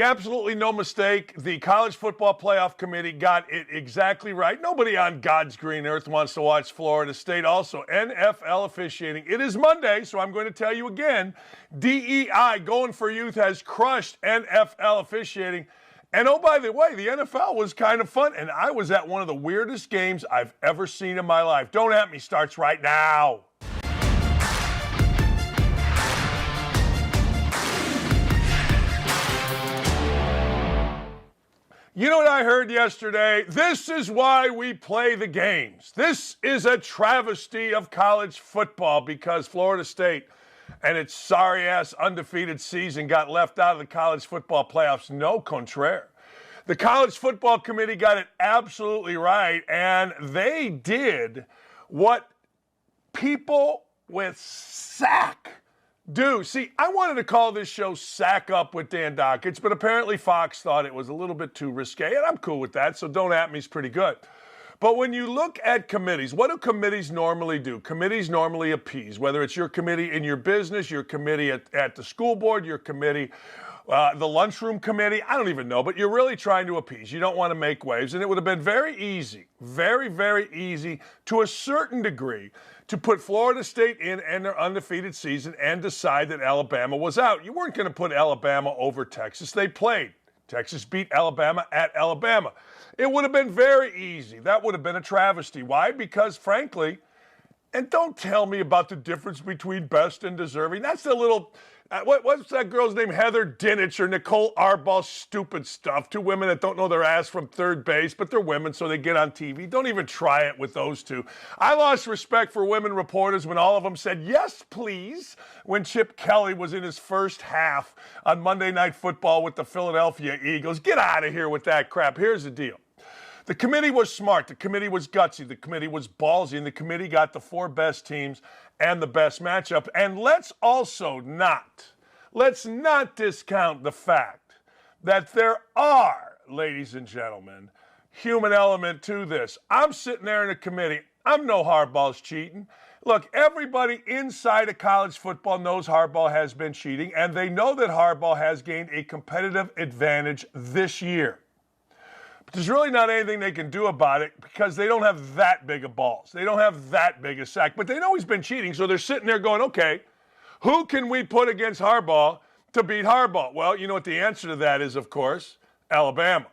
Absolutely no mistake. The College Football Playoff Committee got it exactly right. Nobody on God's green earth wants to watch Florida State. Also, NFL officiating. It is Monday, so I'm going to tell you again, DEI, Going for Youth, has crushed NFL officiating. And oh, by the way, the NFL was kind of fun, and I was at one of the weirdest games I've ever seen in my life. Don't At Me starts right now. You know what I heard yesterday? This is why we play the games. This is a travesty of college football because Florida State and its sorry-ass undefeated season got left out of the college football playoffs. No contraire. The College Football Committee got it absolutely right, and they did what people with sack do. See, I wanted to call this show Sack Up with Dan Dakich, but apparently Fox thought it was a little bit too risque, and I'm cool with that, so Don't At Me's pretty good. But when you look at committees, what do committees normally do? Committees normally appease, whether it's your committee in your business, your committee at the school board, your committee, the lunchroom committee, I don't even know, but you're really trying to appease. You don't want to make waves, and it would have been very easy, very, very easy to a certain degree to put Florida State in and their undefeated season and decide that Alabama was out. You weren't going to put Alabama over Texas. They played. Texas beat Alabama at Alabama. It would have been very easy. That would have been a travesty. Why? Because, frankly, and don't tell me about the difference between best and deserving. That's the little, what's that girl's name? Heather Dinich or Nicole Arbaugh's stupid stuff. Two women that don't know their ass from third base, but they're women, so they get on TV. Don't even try it with those two. I lost respect for women reporters when all of them said, yes, please, when Chip Kelly was in his first half on Monday Night Football with the Philadelphia Eagles. Get out of here with that crap. Here's the deal. The committee was smart, the committee was gutsy, the committee was ballsy, and the committee got the four best teams and the best matchup. And let's not discount the fact that there are, ladies and gentlemen, human element to this. I'm sitting there in a committee. I'm no Harbaugh's cheating. Look, everybody inside of college football knows Harbaugh has been cheating, and they know that Harbaugh has gained a competitive advantage this year. But there's really not anything they can do about it because they don't have that big of balls. They don't have that big a sack. But they know he's been cheating, so they're sitting there going, okay, who can we put against Harbaugh to beat Harbaugh? Well, you know what the answer to that is, of course? Alabama.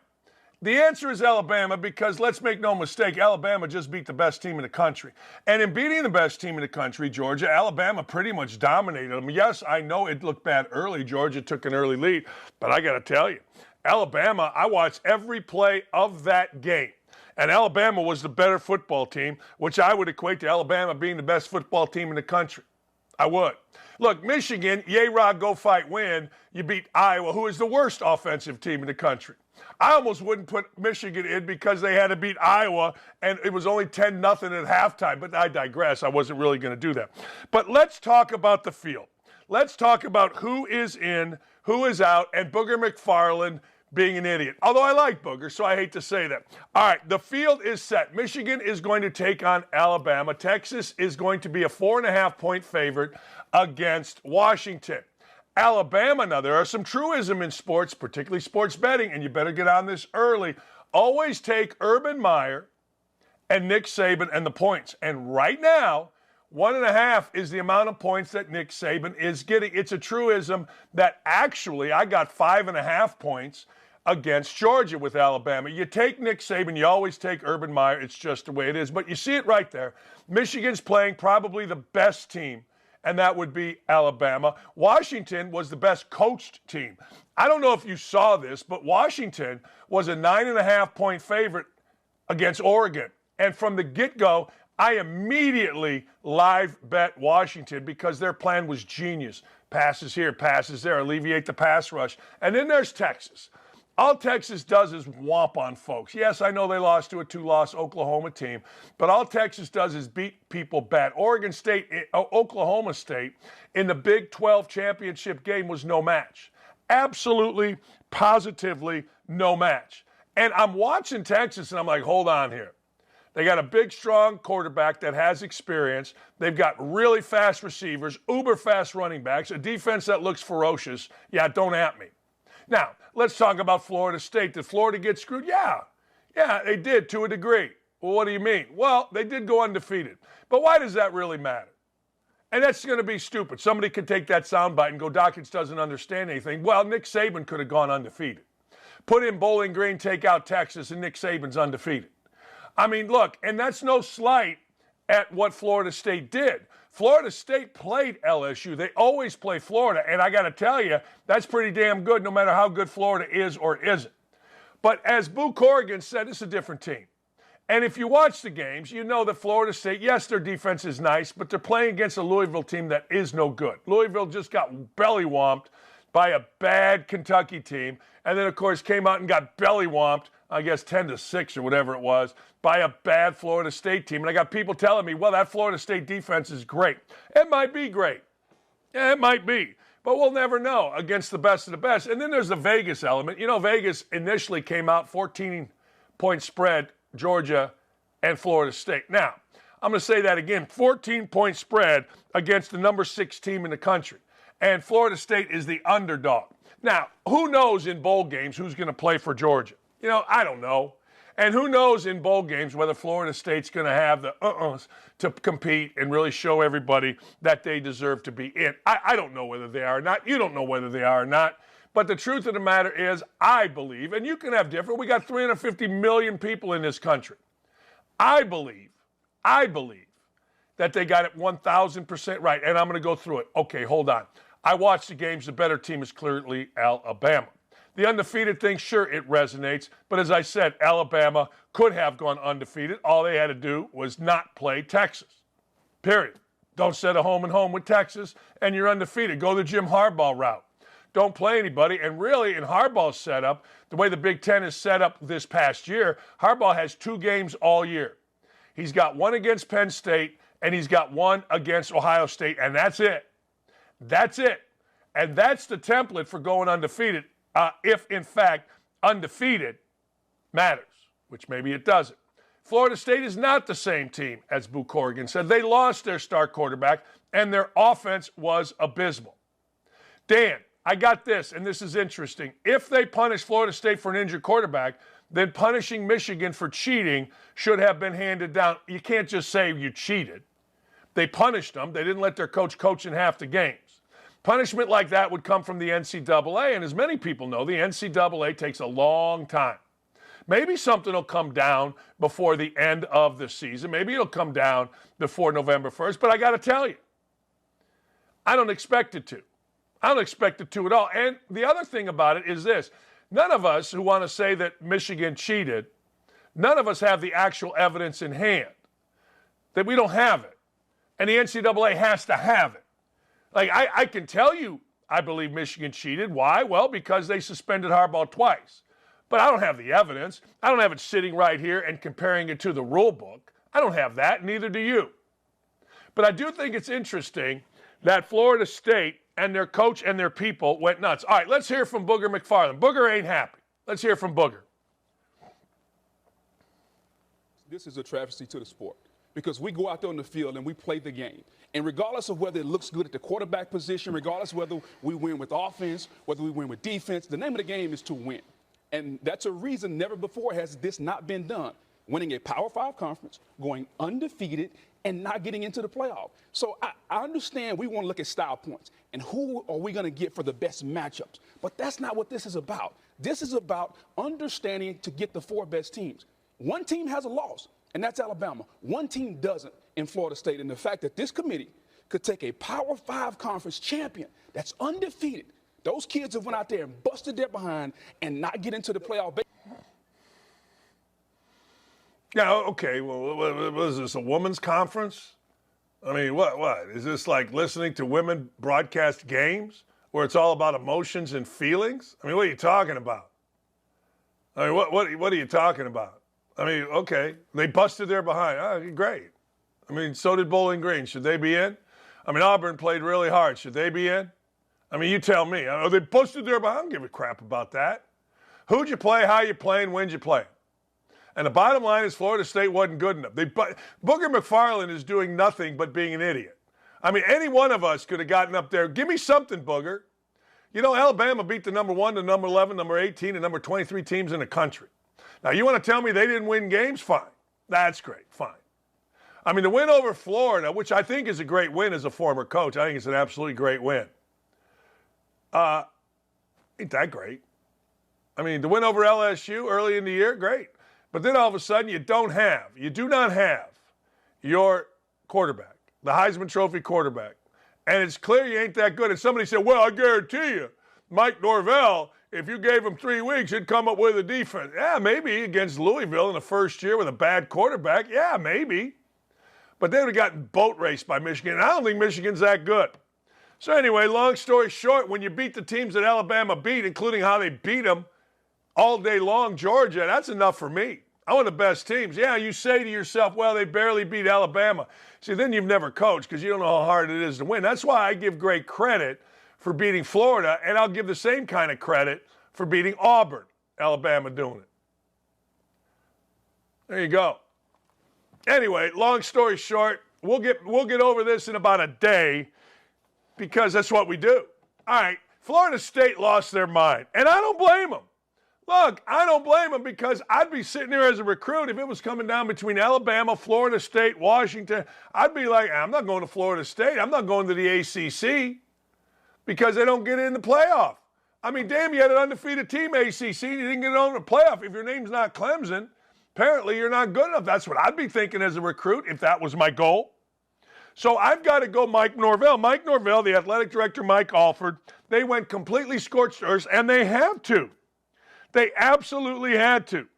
The answer is Alabama because, let's make no mistake, Alabama just beat the best team in the country. And in beating the best team in the country, Georgia, Alabama pretty much dominated them. Yes, I know it looked bad early. Georgia took an early lead. But I got to tell you, Alabama, I watched every play of that game. And Alabama was the better football team, which I would equate to Alabama being the best football team in the country. I would. Look, Michigan, yay, rah, go fight, win. You beat Iowa, who is the worst offensive team in the country. I almost wouldn't put Michigan in because they had to beat Iowa, and it was only 10-0 at halftime. But I digress. I wasn't really going to do that. But let's talk about the field. Let's talk about who is in, who is out, and Booger McFarland being an idiot. Although I like Booger, so I hate to say that. All right, the field is set. Michigan is going to take on Alabama. Texas is going to be a 4.5-point favorite against Washington. Alabama, now there are some truism in sports, particularly sports betting, and you better get on this early. Always take Urban Meyer and Nick Saban and the points. And right now, 1.5 is the amount of points that Nick Saban is getting. It's a truism that actually I got 5.5 points against Georgia with Alabama. You take Nick Saban, you always take Urban Meyer. It's just the way it is. But you see it right there. Michigan's playing probably the best team, and that would be Alabama. Washington was the best coached team. I don't know if you saw this, but Washington was a 9.5-point favorite against Oregon. And from the get-go, I immediately live bet Washington because their plan was genius. Passes here, passes there, alleviate the pass rush. And then there's Texas. All Texas does is whomp on folks. Yes, I know they lost to a 2-loss Oklahoma team, but all Texas does is beat people bad. Oklahoma State in the Big 12 championship game was no match. Absolutely, positively no match. And I'm watching Texas and I'm like, hold on here. They got a big, strong quarterback that has experience. They've got really fast receivers, uber fast running backs, a defense that looks ferocious. Yeah, don't at me. Now, let's talk about Florida State. Did Florida get screwed? Yeah, they did to a degree. Well, what do you mean? Well, they did go undefeated. But why does that really matter? And that's going to be stupid. Somebody could take that soundbite and go, Dakich doesn't understand anything. Well, Nick Saban could have gone undefeated. Put in Bowling Green, take out Texas, and Nick Saban's undefeated. I mean, look, and that's no slight at what Florida State did. Florida State played LSU. They always play Florida, and I got to tell you, that's pretty damn good no matter how good Florida is or isn't. But as Boo Corrigan said, it's a different team. And if you watch the games, you know that Florida State, yes, their defense is nice, but they're playing against a Louisville team that is no good. Louisville just got belly-whomped by a bad Kentucky team, and then, of course, came out and got belly-whomped, I guess 10-6 or whatever it was, by a bad Florida State team. And I got people telling me, well, that Florida State defense is great. It might be great. Yeah, it might be. But we'll never know against the best of the best. And then there's the Vegas element. You know, Vegas initially came out 14-point spread, Georgia and Florida State. Now, I'm going to say that again, 14-point spread against the number 6 team in the country. And Florida State is the underdog. Now, who knows in bowl games who's going to play for Georgia? You know, I don't know. And who knows in bowl games whether Florida State's going to have the to compete and really show everybody that they deserve to be in. I don't know whether they are or not. You don't know whether they are or not. But the truth of the matter is, I believe, and you can have different, we got 350 million people in this country. I believe that they got it 1,000% right. And I'm going to go through it. Okay, hold on. I watched the games. The better team is clearly Alabama. The undefeated thing, sure, it resonates. But as I said, Alabama could have gone undefeated. All they had to do was not play Texas. Period. Don't set a home and home with Texas, and you're undefeated. Go the Jim Harbaugh route. Don't play anybody. And really, in Harbaugh's setup, the way the Big Ten is set up this past year, Harbaugh has 2 games all year. He's got one against Penn State, and he's got one against Ohio State, and that's it. That's it. And that's the template for going undefeated. If, in fact, undefeated matters, which maybe it doesn't. Florida State is not the same team, as Boo Corrigan said. They lost their star quarterback, and their offense was abysmal. Dan, I got this, and this is interesting. If they punish Florida State for an injured quarterback, then punishing Michigan for cheating should have been handed down. You can't just say you cheated. They punished them. They didn't let their coach in half the games. Punishment like that would come from the NCAA, and as many people know, the NCAA takes a long time. Maybe something will come down before the end of the season. Maybe it'll come down before November 1st, but I got to tell you, I don't expect it to. I don't expect it to at all. And the other thing about it is this. None of us who want to say that Michigan cheated, none of us have the actual evidence in hand, that we don't have it. And the NCAA has to have it. Like, I can tell you I believe Michigan cheated. Why? Well, because they suspended Harbaugh twice. But I don't have the evidence. I don't have it sitting right here and comparing it to the rule book. I don't have that, neither do you. But I do think it's interesting that Florida State and their coach and their people went nuts. All right, let's hear from Booger McFarland. Booger ain't happy. Let's hear from Booger. This is a travesty to the sport because we go out there on the field and we play the game. And regardless of whether it looks good at the quarterback position, regardless of whether we win with offense, whether we win with defense, the name of the game is to win. And that's a reason never before has this not been done. Winning a Power 5 conference, going undefeated, and not getting into the playoff. So I understand we want to look at style points and who are we going to get for the best matchups. But that's not what this is about. This is about understanding to get the 4 best teams. One team has a loss, and that's Alabama. One team doesn't in Florida State. And the fact that this committee could take a Power 5 conference champion that's undefeated, those kids have went out there and busted their behind and not get into the playoff. Yeah, okay. Well, what is this, a women's conference? I mean, what? Is this like listening to women broadcast games where it's all about emotions and feelings? I mean, what are you talking about? I mean, what are you talking about? I mean, okay, they busted their behind. Oh, great. I mean, so did Bowling Green. Should they be in? I mean, Auburn played really hard. Should they be in? I mean, you tell me. Oh, they busted their behind. I don't give a crap about that. Who'd you play? How you playing? When'd you play? And the bottom line is Florida State wasn't good enough. Booger McFarland is doing nothing but being an idiot. I mean, any one of us could have gotten up there. Give me something, Booger. You know, Alabama beat the number 1, the number 11, number 18, and number 23 teams in the country. Now, you want to tell me they didn't win games? Fine. That's great. Fine. I mean, the win over Florida, which I think is a great win as a former coach, I think it's an absolutely great win. Ain't that great? I mean, the win over LSU early in the year, great. But then all of a sudden, you do not have your quarterback, the Heisman Trophy quarterback. And it's clear you ain't that good. And somebody said, well, I guarantee you, Mike Norvell, if you gave him 3 weeks, he'd come up with a defense. Yeah, maybe against Louisville in the first year with a bad quarterback. Yeah, maybe. But they would have gotten boat raced by Michigan. And I don't think Michigan's that good. So anyway, long story short, when you beat the teams that Alabama beat, including how they beat them all day long, Georgia, that's enough for me. I want the best teams. Yeah, you say to yourself, well, they barely beat Alabama. See, then you've never coached because you don't know how hard it is to win. That's why I give great credit for beating Florida, and I'll give the same kind of credit for beating Auburn. Alabama doing it. There you go. Anyway, long story short, we'll get over this in about a day because that's what we do. All right, Florida State lost their mind, and I don't blame them. Look, I don't blame them because I'd be sitting there as a recruit if it was coming down between Alabama, Florida State, Washington. I'd be like, I'm not going to Florida State. I'm not going to the ACC because they don't get in the playoff. I mean, damn, you had an undefeated team, ACC, and you didn't get on the playoff. If your name's not Clemson, apparently you're not good enough. That's what I'd be thinking as a recruit if that was my goal. So I've got to go Mike Norvell. Mike Norvell, the athletic director, Mike Alford, they went completely scorched earth, and they have to. They absolutely had to.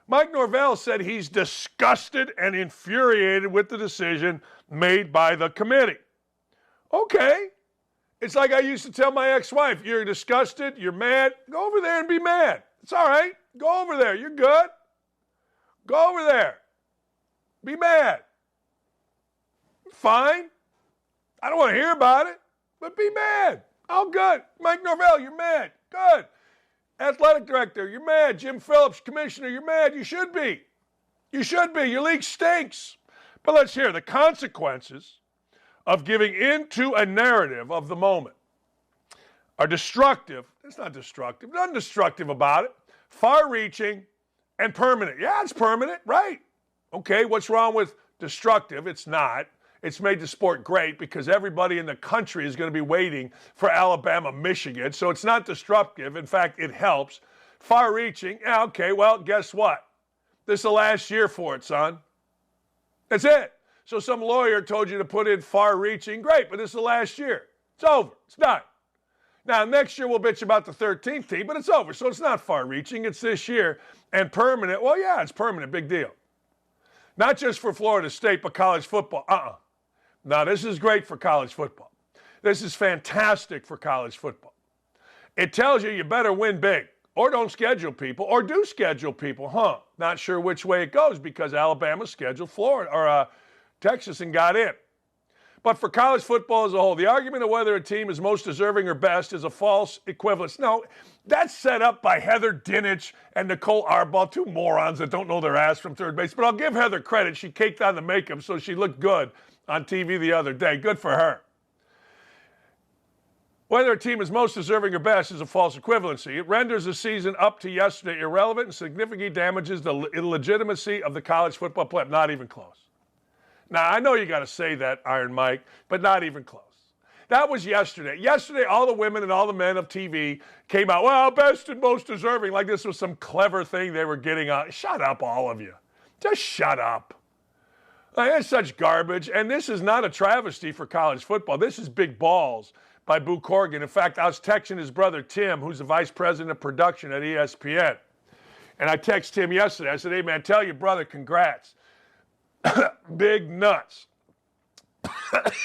Mike Norvell said he's disgusted and infuriated with the decision made by the committee. Okay. It's like I used to tell my ex-wife, you're disgusted, you're mad, go over there and be mad. It's all right. Go over there. You're good. Go over there. Be mad. Fine. I don't want to hear about it, but be mad. Oh, good. Mike Norvell, you're mad. Good. Athletic director, you're mad. Jim Phillips, commissioner, you're mad. You should be. You should be. Your league stinks. But let's hear the consequences of giving into a narrative of the moment are destructive. It's not destructive. Nothing destructive about it. Far-reaching and permanent. Yeah, it's permanent, right. Okay, what's wrong with destructive? It's not. It's made the sport great because everybody in the country is going to be waiting for Alabama, Michigan. So it's not destructive. In fact, it helps. Far-reaching. Yeah, okay, well, guess what? This is the last year for it, son. That's it. So some lawyer told you to put in far-reaching. Great, but this is the last year. It's over. It's done. Now, next year we'll bitch about the 13th team, but it's over. So it's not far-reaching. It's this year. And permanent. Well, yeah, it's permanent. Big deal. Not just for Florida State, but college football. Now, this is great for college football. This is fantastic for college football. It tells you better win big, or don't schedule people, or do schedule people. Not sure which way it goes because Alabama scheduled Florida or Texas and got in. But for college football as a whole, the argument of whether a team is most deserving or best is a false equivalence. No, that's set up by Heather Dinich and Nicole Arbaugh, two morons that don't know their ass from third base. But I'll give Heather credit. She caked on the makeup, so she looked good on TV the other day. Good for her. Whether a team is most deserving or best is a false equivalency. It renders the season up to yesterday irrelevant and significantly damages the legitimacy of the college football playoff. Not even close. Now, I know you got to say that, Iron Mike, but not even close. That was yesterday. Yesterday, all the women and all the men of TV came out, well, best and most deserving, like this was some clever thing they were getting on. Shut up, all of you. Just shut up. It's such garbage, and this is not a travesty for college football. This is Big Balls by Boo Corrigan. In fact, I was texting his brother, Tim, who's the vice president of production at ESPN. And I texted him yesterday. I said, hey, man, tell your brother congrats. Big nuts.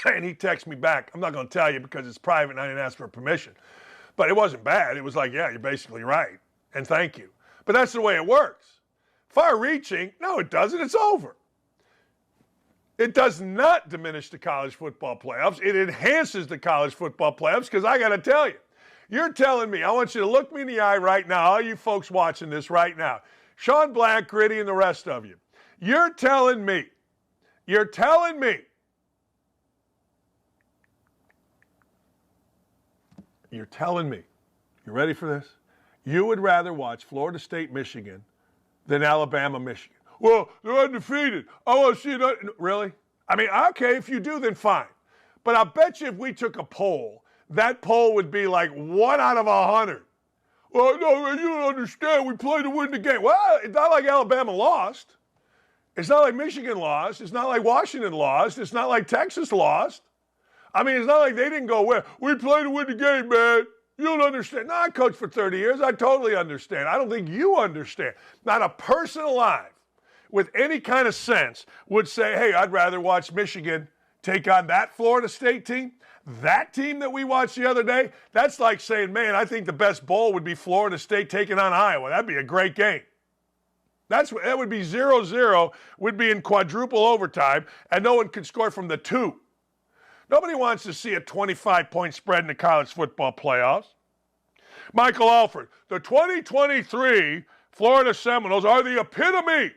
And he texted me back. I'm not going to tell you because it's private and I didn't ask for permission. But it wasn't bad. It was like, yeah, you're basically right. And thank you. But that's the way it works. Far-reaching, no, it doesn't. It's over. It does not diminish the college football playoffs. It enhances the college football playoffs because I got to tell you, you're telling me, I want you to look me in the eye right now, all you folks watching this right now, Sean Black, Gritty, and the rest of you, you're telling me you're telling me, you ready for this? You would rather watch Florida State, Michigan than Alabama, Michigan. Well, they're undefeated. I want to see that. Really? I mean, okay, if you do, then fine. But I bet you if we took a poll, that poll would be like 1 out of 100. Well, no, you don't understand. We play to win the game. Well, it's not like Alabama lost. It's not like Michigan lost. It's not like Washington lost. It's not like Texas lost. I mean, it's not like they didn't go, well, we play to win the game, man. You don't understand. No, I coached for 30 years. I totally understand. I don't think you understand. Not a person alive with any kind of sense would say, hey, I'd rather watch Michigan take on that Florida State team. That team that we watched the other day, that's like saying, man, I think the best bowl would be Florida State taking on Iowa. That'd be a great game. That would be 0-0, would be in quadruple overtime, and no one could score from the 2. Nobody wants to see a 25-point spread in the college football playoffs. Michael Alford, the 2023 Florida Seminoles are the epitome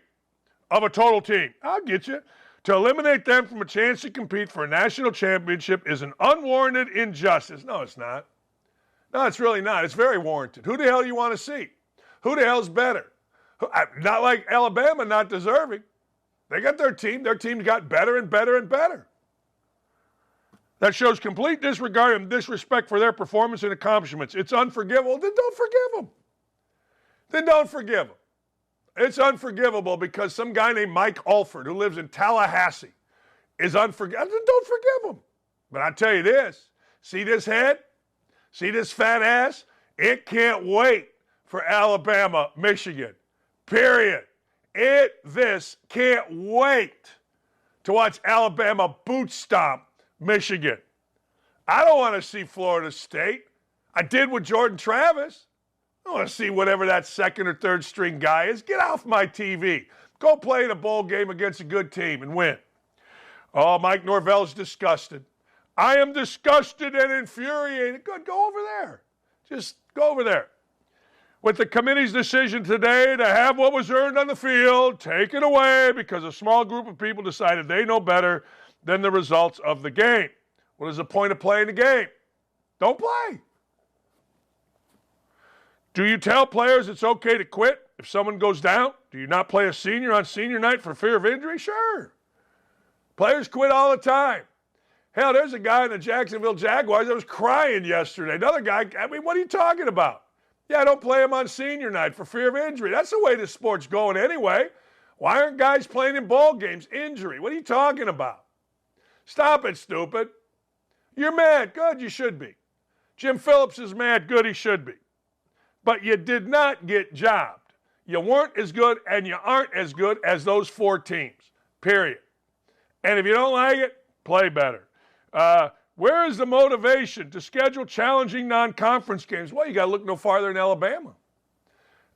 of a total team. I'll get you. To eliminate them from a chance to compete for a national championship is an unwarranted injustice. No, it's not. No, it's really not. It's very warranted. Who the hell do you want to see? Who the hell's better? Not like Alabama, not deserving. They got their team. Their team got better and better and better. That shows complete disregard and disrespect for their performance and accomplishments. It's unforgivable. Then don't forgive them. Then don't forgive them. It's unforgivable because some guy named Mike Alford, who lives in Tallahassee, is unforgivable. Don't forgive him. But I tell you this, see this head? See this fat ass? It can't wait for Alabama, Michigan. Period. This can't wait to watch Alabama boot stomp Michigan. I don't want to see Florida State. I did with Jordan Travis. I want to see whatever that second or third string guy is. Get off my TV. Go play in a bowl game against a good team and win. Oh, Mike Norvell's disgusted. I am disgusted and infuriated. Good, go over there. Just go over there. With the committee's decision today to have what was earned on the field taken away because a small group of people decided they know better than the results of the game. What is the point of playing the game? Don't play. Do you tell players it's okay to quit if someone goes down? Do you not play a senior on senior night for fear of injury? Sure. Players quit all the time. Hell, there's a guy in the Jacksonville Jaguars that was crying yesterday. Another guy, I mean, what are you talking about? Yeah, don't play him on senior night for fear of injury. That's the way the sport's going anyway. Why aren't guys playing in ball games? Injury. What are you talking about? Stop it, stupid. You're mad. Good, you should be. Jim Phillips is mad. Good, he should be. But you did not get jobbed. You weren't as good and you aren't as good as those 4 teams, period. And if you don't like it, play better. Where is the motivation to schedule challenging non-conference games? Well, you got to look no farther than Alabama.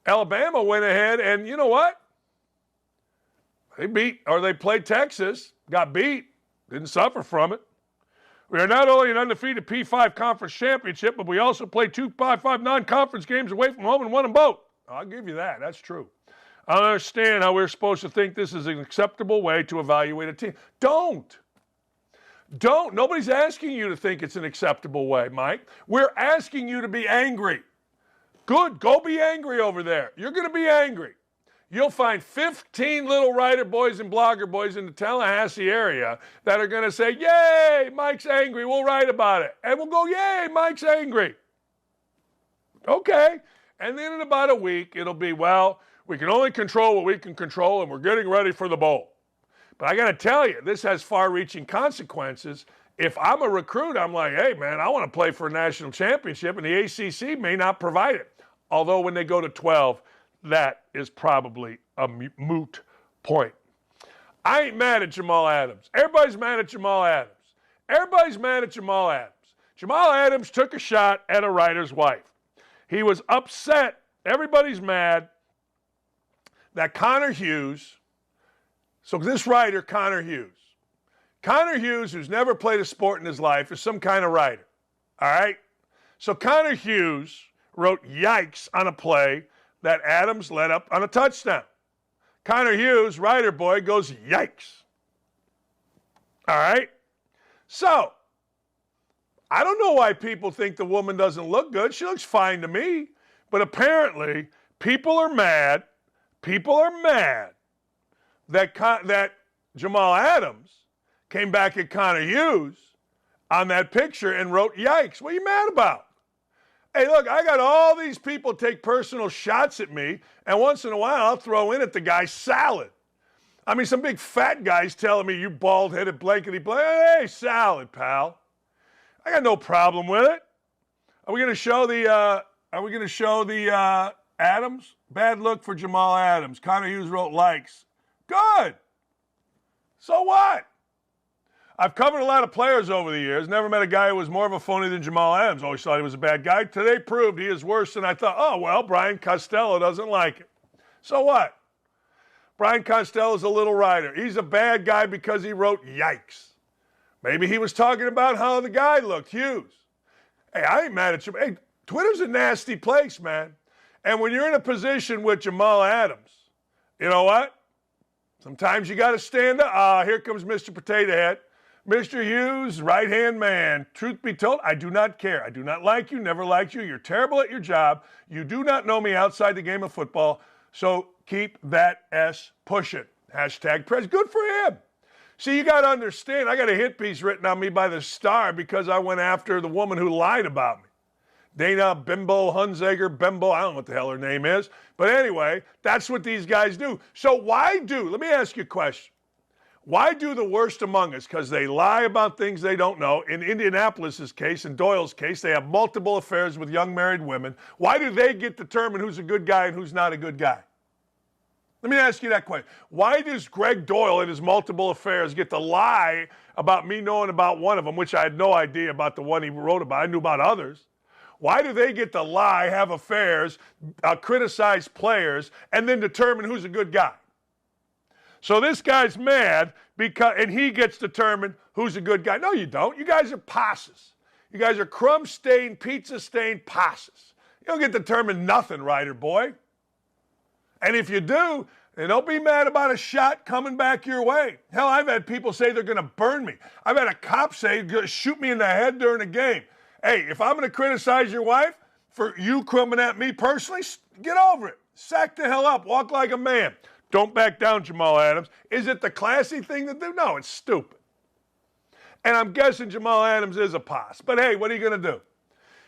Alabama went ahead and you know what? They played Texas, got beat, didn't suffer from it. We are not only an undefeated P5 conference championship, but we also played 2 P5 non-conference games away from home and won them both. I'll give you that. That's true. I don't understand how we're supposed to think this is an acceptable way to evaluate a team. Don't. Nobody's asking you to think it's an acceptable way, Mike. We're asking you to be angry. Good. Go be angry over there. You're going to be angry. You'll find 15 little writer boys and blogger boys in the Tallahassee area that are going to say, yay, Mike's angry. We'll write about it. And we'll go, yay, Mike's angry. Okay. And then in about a week, it'll be, well, we can only control what we can control, and we're getting ready for the bowl. But I got to tell you, this has far-reaching consequences. If I'm a recruit, I'm like, hey, man, I want to play for a national championship, and the ACC may not provide it. Although when they go to 12, that is probably a moot point. I ain't mad at Jamal Adams. Everybody's mad at Jamal Adams. Everybody's mad at Jamal Adams. Jamal Adams took a shot at a writer's wife. He was upset. Everybody's mad that Connor Hughes, so this writer, Connor Hughes, who's never played a sport in his life, is some kind of writer. All right? So Connor Hughes wrote yikes on a play that Adams led up on a touchdown. Connor Hughes, writer boy, goes yikes. All right? So, I don't know why people think the woman doesn't look good. She looks fine to me. But apparently, people are mad. People are mad that Jamal Adams came back at Connor Hughes on that picture and wrote, yikes. What are you mad about? Hey, look, I got all these people take personal shots at me, and once in a while I'll throw in at the guy salad. I mean, some big fat guy's telling me, you bald-headed blankety blank. Hey, salad, pal. I got no problem with it. Are we going to show the Adams? Bad look for Jamal Adams. Connor Hughes wrote likes. Good. So what? I've covered a lot of players over the years. Never met a guy who was more of a phony than Jamal Adams. Always thought he was a bad guy. Today proved he is worse than I thought. Oh, well, Brian Costello doesn't like it. So what? Brian Costello's a little writer. He's a bad guy because he wrote yikes. Maybe he was talking about how the guy looked, Hughes. Hey, I ain't mad at you. Hey, Twitter's a nasty place, man. And when you're in a position with Jamal Adams, you know what? Sometimes you got to stand up. Here comes Mr. Potato Head. Mr. Hughes, right-hand man. Truth be told, I do not care. I do not like you, never liked you. You're terrible at your job. You do not know me outside the game of football. So keep that S pushing. Hashtag press. Good for him. See, you got to understand, I got a hit piece written on me by the Star because I went after the woman who lied about me. Dana Bimbo, Hunsaker, Bimbo, I don't know what the hell her name is. But anyway, that's what these guys do. So let me ask you a question. Why do the worst among us? Because they lie about things they don't know. In Indianapolis's case, in Doyle's case, they have multiple affairs with young married women. Why do they get to determine who's a good guy and who's not a good guy? Let me ask you that question. Why does Greg Doyle and his multiple affairs get to lie about me knowing about one of them, which I had no idea about the one he wrote about? I knew about others. Why do they get to lie, have affairs, criticize players, and then determine who's a good guy? So this guy's mad and he gets determined who's a good guy. No, you don't. You guys are posses. You guys are crumb-stained, pizza-stained posses. You don't get determined nothing, Ryder boy. And if you do, then don't be mad about a shot coming back your way. Hell, I've had people say they're going to burn me. I've had a cop say, shoot me in the head during a game. Hey, if I'm going to criticize your wife for you coming at me personally, get over it. Sack the hell up. Walk like a man. Don't back down, Jamal Adams. Is it the classy thing to do? No, it's stupid. And I'm guessing Jamal Adams is a posse. But hey, what are you going to do?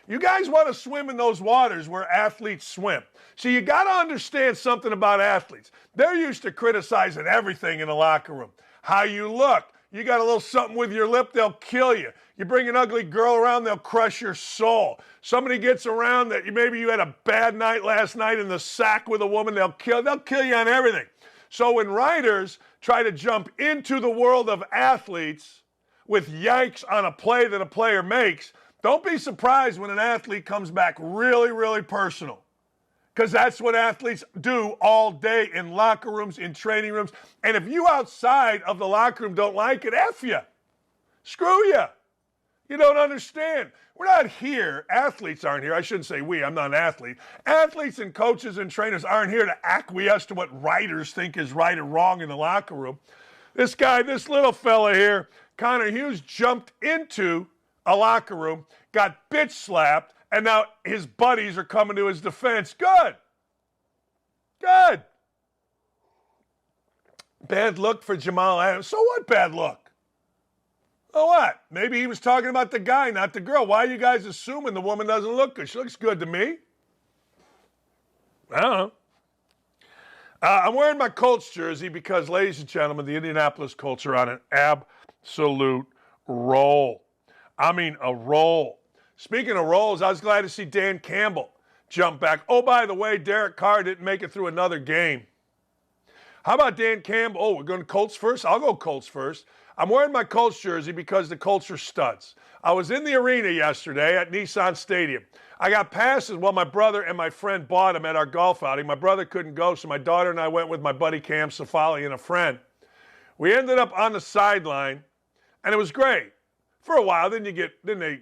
You guys want to swim in those waters where athletes swim. So you got to understand something about athletes. They're used to criticizing everything in the locker room. How you look. You got a little something with your lip, they'll kill you. You bring an ugly girl around, they'll crush your soul. Somebody gets around that maybe you had a bad night last night in the sack with a woman, they'll kill you on everything. So when writers try to jump into the world of athletes with yikes on a play that a player makes, don't be surprised when an athlete comes back really, really personal. Because that's what athletes do all day in locker rooms, in training rooms. And if you outside of the locker room don't like it, F you. Screw you. You don't understand. We're not here. Athletes aren't here. I shouldn't say we. I'm not an athlete. Athletes and coaches and trainers aren't here to acquiesce to what writers think is right or wrong in the locker room. This little fella here, Connor Hughes, jumped into a locker room, got bitch slapped, and now his buddies are coming to his defense. Good. Good. Bad look for Jamal Adams. So what bad look? Oh, what? Maybe he was talking about the guy, not the girl. Why are you guys assuming the woman doesn't look good? She looks good to me. I don't know. I'm wearing my Colts jersey because, ladies and gentlemen, the Indianapolis Colts are on an absolute roll. I mean, a roll. Speaking of rolls, I was glad to see Dan Campbell jump back. Oh, by the way, Derek Carr didn't make it through another game. How about Dan Campbell? Oh, we're going Colts first? I'll go Colts first. I'm wearing my Colts jersey because the Colts are studs. I was in the arena yesterday at Nissan Stadium. I got passes. Well, my brother and my friend bought them at our golf outing. My brother couldn't go, so my daughter and I went with my buddy Cam Safali and a friend. We ended up on the sideline, and it was great. For a while, then they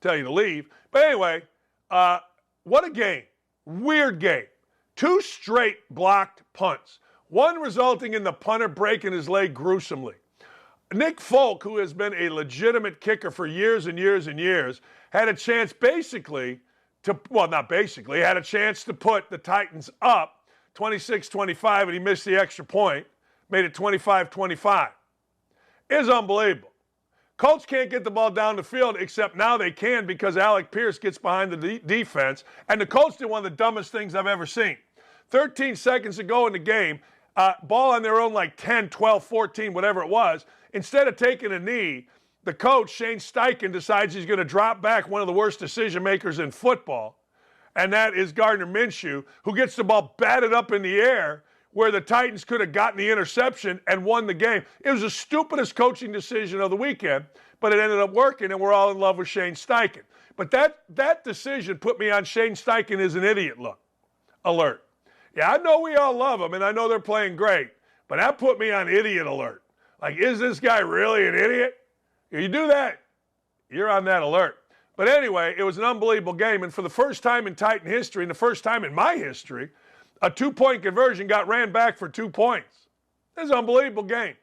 tell you to leave. But anyway, what a game. Weird game. 2 straight blocked punts. One resulting in the punter breaking his leg gruesomely. Nick Folk, who has been a legitimate kicker for years and years and years, had a chance basically to, well, not basically, had a chance to put the Titans up 26-25, and he missed the extra point, made it 25-25. It's unbelievable. Colts can't get the ball down the field, except now they can because Alec Pierce gets behind the defense, and the Colts did one of the dumbest things I've ever seen. 13 seconds to go in the game, ball on their own like 10, 12, 14, whatever it was. Instead of taking a knee, the coach, Shane Steichen, decides he's going to drop back one of the worst decision makers in football, and that is Gardner Minshew, who gets the ball batted up in the air where the Titans could have gotten the interception and won the game. It was the stupidest coaching decision of the weekend, but it ended up working, and we're all in love with Shane Steichen. But that decision put me on Shane Steichen as an idiot alert. Yeah, I know we all love him, and I know they're playing great, but that put me on idiot alert. Like, is this guy really an idiot? If you do that, you're on that alert. But anyway, it was an unbelievable game, and for the first time in Titan history, and the first time in my history, a 2-point conversion got ran back for 2 points. It was an unbelievable game.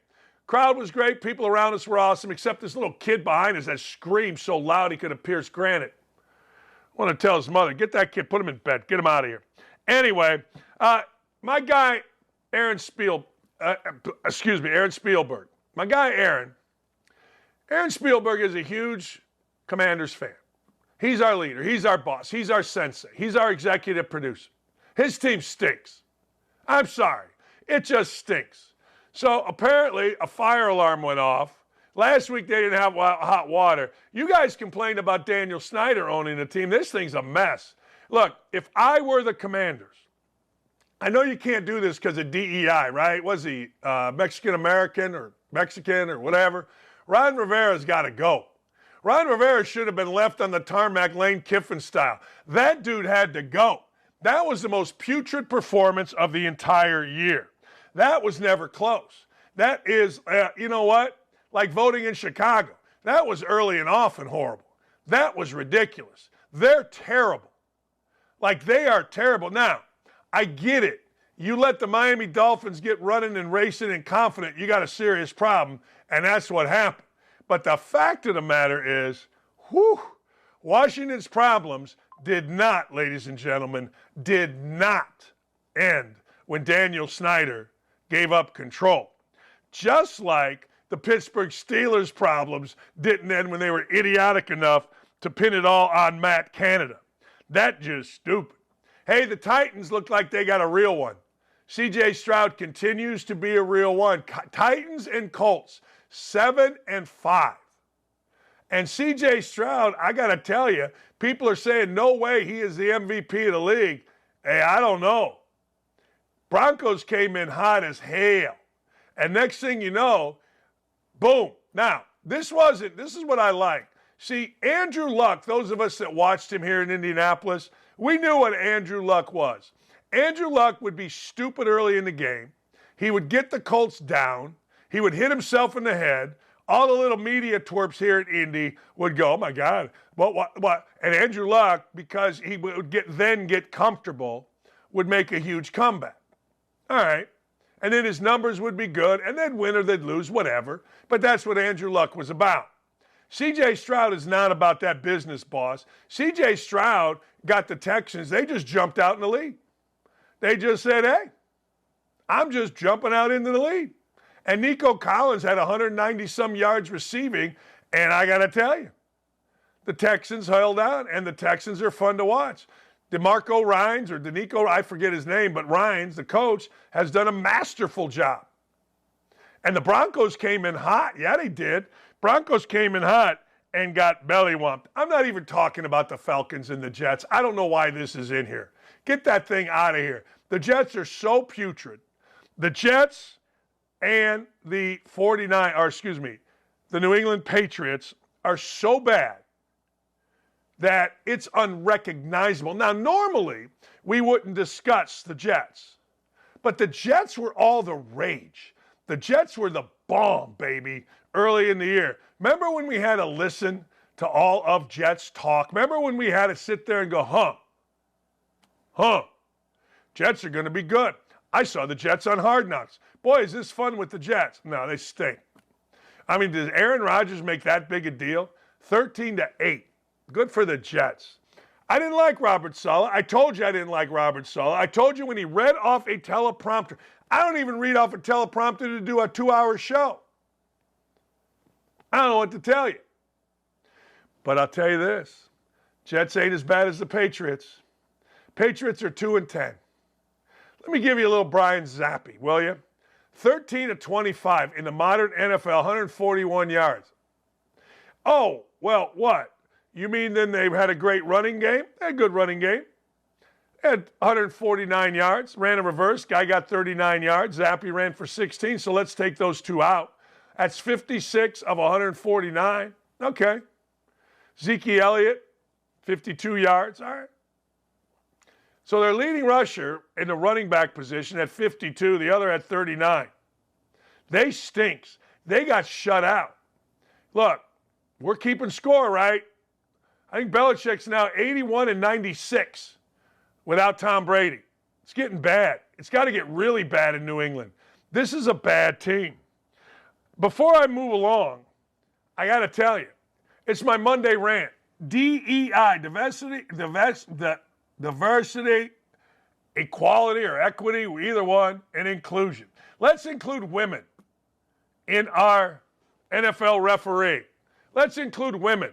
Crowd was great. People around us were awesome, except this little kid behind us that screamed so loud he could have pierced granite. I want to tell his mother, get that kid, put him in bed, get him out of here. Anyway, my guy, Aaron Spielberg. My guy, Aaron Spielberg is a huge Commanders fan. He's our leader. He's our boss. He's our sensei. He's our executive producer. His team stinks. I'm sorry. It just stinks. So apparently a fire alarm went off. Last week they didn't have hot water. You guys complained about Daniel Snyder owning the team. This thing's a mess. Look, if I were the Commanders, I know you can't do this because of DEI, right? Was he Mexican-American or Mexican or whatever? Ron Rivera's got to go. Ron Rivera should have been left on the tarmac, Lane Kiffin style. That dude had to go. That was the most putrid performance of the entire year. That was never close. That is, you know what? Like voting in Chicago. That was early and often horrible. That was ridiculous. They're terrible. Like, they are terrible. Now, I get it. You let the Miami Dolphins get running and racing and confident, you got a serious problem, and that's what happened. But the fact of the matter is, Washington's problems did not, ladies and gentlemen, did not end when Daniel Snyder gave up control. Just like the Pittsburgh Steelers' problems didn't end when they were idiotic enough to pin it all on Matt Canada. That's just stupid. Hey, the Titans look like they got a real one. C.J. Stroud continues to be a real one. Titans and Colts, 7-5. And C.J. Stroud, I got to tell you, people are saying, no way he is the MVP of the league. Hey, I don't know. Broncos came in hot as hell. And next thing you know, boom. Now, this is what I like. See, Andrew Luck, those of us that watched him here in Indianapolis, we knew what Andrew Luck was. Andrew Luck would be stupid early in the game. He would get the Colts down. He would hit himself in the head. All the little media twerps here at Indy would go, oh, my God, what? And Andrew Luck, because he would get comfortable, would make a huge comeback. All right. And then his numbers would be good, and they'd win or they'd lose, whatever. But that's what Andrew Luck was about. C.J. Stroud is not about that business, boss. C.J. Stroud got the Texans. They just jumped out in the lead. They just said, hey, I'm just jumping out into the lead. And Nico Collins had 190-some yards receiving, and I got to tell you, the Texans held on, and the Texans are fun to watch. DeMarco Ryans, or DeNico, I forget his name, but Ryans, the coach, has done a masterful job. And the Broncos came in hot. Yeah, they did. Broncos came in hot and got belly-wumped. I'm not even talking about the Falcons and the Jets. I don't know why this is in here. Get that thing out of here. The Jets are so putrid. The Jets and the the New England Patriots are so bad that it's unrecognizable. Now, normally, we wouldn't discuss the Jets, but the Jets were all the rage. The Jets were the bomb, baby, early in the year. Remember when we had to listen to all of Jets talk? Remember when we had to sit there and go, Jets are going to be good. I saw the Jets on Hard Knocks. Boy, is this fun with the Jets. No, they stink. I mean, did Aaron Rodgers make that big a deal? 13-8. Good for the Jets. I didn't like Robert Saleh. I told you I didn't like Robert Saleh. I told you when he read off a teleprompter. I don't even read off a teleprompter to do a 2-hour show. I don't know what to tell you. But I'll tell you this. Jets ain't as bad as the Patriots. Patriots are 2-10. Let me give you a little Brian Zappi, will you? 13-25 in the modern NFL, 141 yards. Oh, well, what? You mean then they've had a great running game? They had a good running game. They had 149 yards, ran a reverse, guy got 39 yards, Zappi ran for 16, so let's take those two out. That's 56 of 149. Okay. Zeke Elliott, 52 yards. All right. So their leading rusher in the running back position at 52, the other at 39. They stinks. They got shut out. Look, we're keeping score, right? I think Belichick's now 81-96 without Tom Brady. It's getting bad. It's got to get really bad in New England. This is a bad team. Before I move along, I got to tell you, it's my Monday rant. DEI, diversity, equality or equity, either one, and inclusion. Let's include women in our NFL referee. Let's include women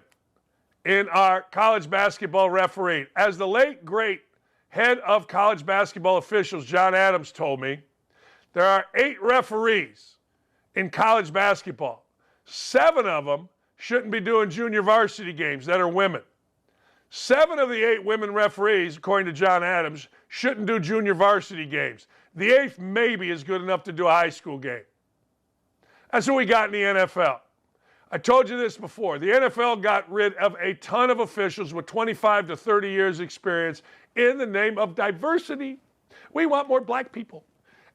in our college basketball referee. As the late, great head of college basketball officials, Jamal Adams, told me, there are 8 referees in college basketball. 7 of them shouldn't be doing junior varsity games that are women. 7 of the 8 women referees, according to Jamal Adams, shouldn't do junior varsity games. The 8th maybe is good enough to do a high school game. That's what we got in the NFL. I told you this before. The NFL got rid of a ton of officials with 25 to 30 years experience in the name of diversity. We want more black people.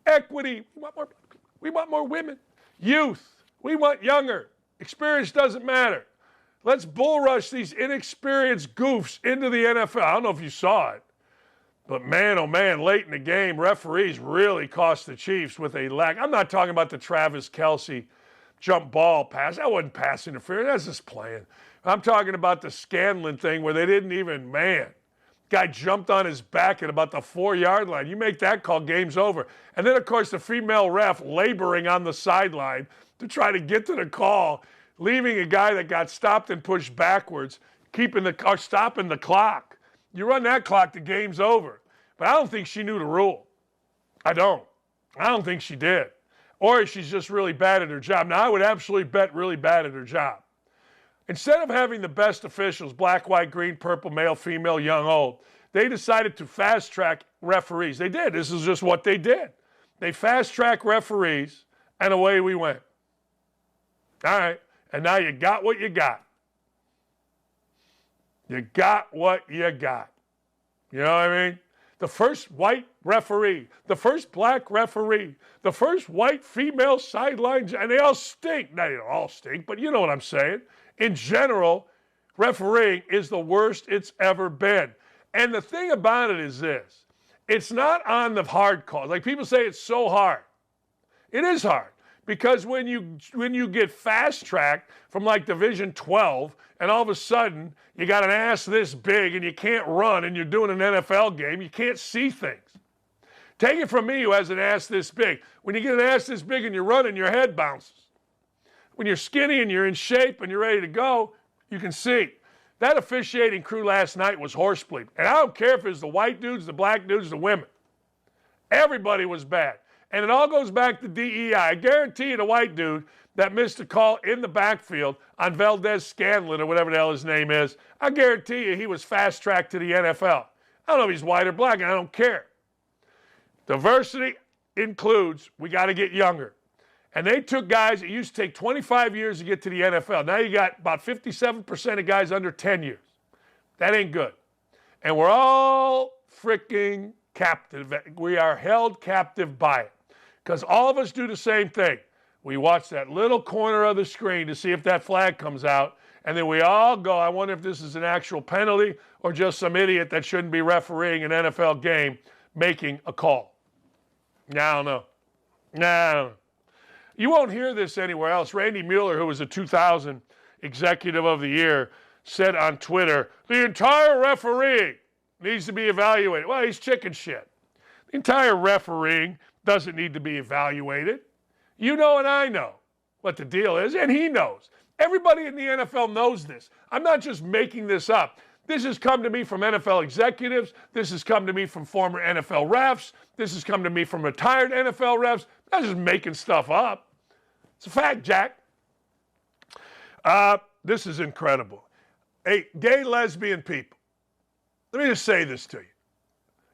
Equity. We want more women. Youth. We want younger. Experience doesn't matter. Let's bull rush these inexperienced goofs into the NFL. I don't know if you saw it, but man, oh man, late in the game, referees really cost the Chiefs with a lack. I'm not talking about the Travis Kelce jump ball pass. That wasn't pass interference. That's just playing. I'm talking about the Scanlon thing where they didn't even, guy jumped on his back at about the 4-yard line. You make that call, game's over. And then, of course, the female ref laboring on the sideline to try to get to the call, leaving a guy that got stopped and pushed backwards, stopping the clock. You run that clock, the game's over. But I don't think she knew the rule. I don't think she did. Or she's just really bad at her job. Now, I would absolutely bet really bad at her job. Instead of having the best officials, black, white, green, purple, male, female, young, old, they decided to fast-track referees. They did. This is just what they did. They fast-track referees, and away we went. All right. And now you got what you got. You got what you got. You know what I mean? The first white referee, the first black referee, the first white female sideline, and they all stink. Now, they don't all stink, but you know what I'm saying. In general, refereeing is the worst it's ever been. And the thing about it is this. It's not on the hard calls. Like people say it's so hard. It is hard. Because when you get fast-tracked from like Division 12 and all of a sudden you got an ass this big and you can't run and you're doing an NFL game, you can't see things. Take it from me who has an ass this big. When you get an ass this big and you're running, your head bounces. When you're skinny and you're in shape and you're ready to go, you can see. That officiating crew last night was horsebleed. And I don't care if it was the white dudes, the black dudes, the women. Everybody was bad. And it all goes back to DEI. I guarantee you the white dude that missed a call in the backfield on Valdez Scanlon or whatever the hell his name is, I guarantee you he was fast-tracked to the NFL. I don't know if he's white or black, and I don't care. Diversity includes we got to get younger. And they took guys, it used to take 25 years to get to the NFL. Now you got about 57% of guys under 10 years. That ain't good. And we're all freaking captive. We are held captive by it. Because all of us do the same thing. We watch that little corner of the screen to see if that flag comes out, and then we all go, I wonder if this is an actual penalty or just some idiot that shouldn't be refereeing an NFL game making a call. I don't know. You won't hear this anywhere else. Randy Mueller, who was a 2000 Executive of the Year, said on Twitter, the entire refereeing needs to be evaluated. Well, he's chicken shit. The entire refereeing doesn't need to be evaluated. You know and I know what the deal is, and he knows. Everybody in the NFL knows this. I'm not just making this up. This has come to me from NFL executives. This has come to me from former NFL refs. This has come to me from retired NFL refs. I'm not just making stuff up. It's a fact, Jack. This is incredible. Hey, gay, lesbian people, let me just say this to you.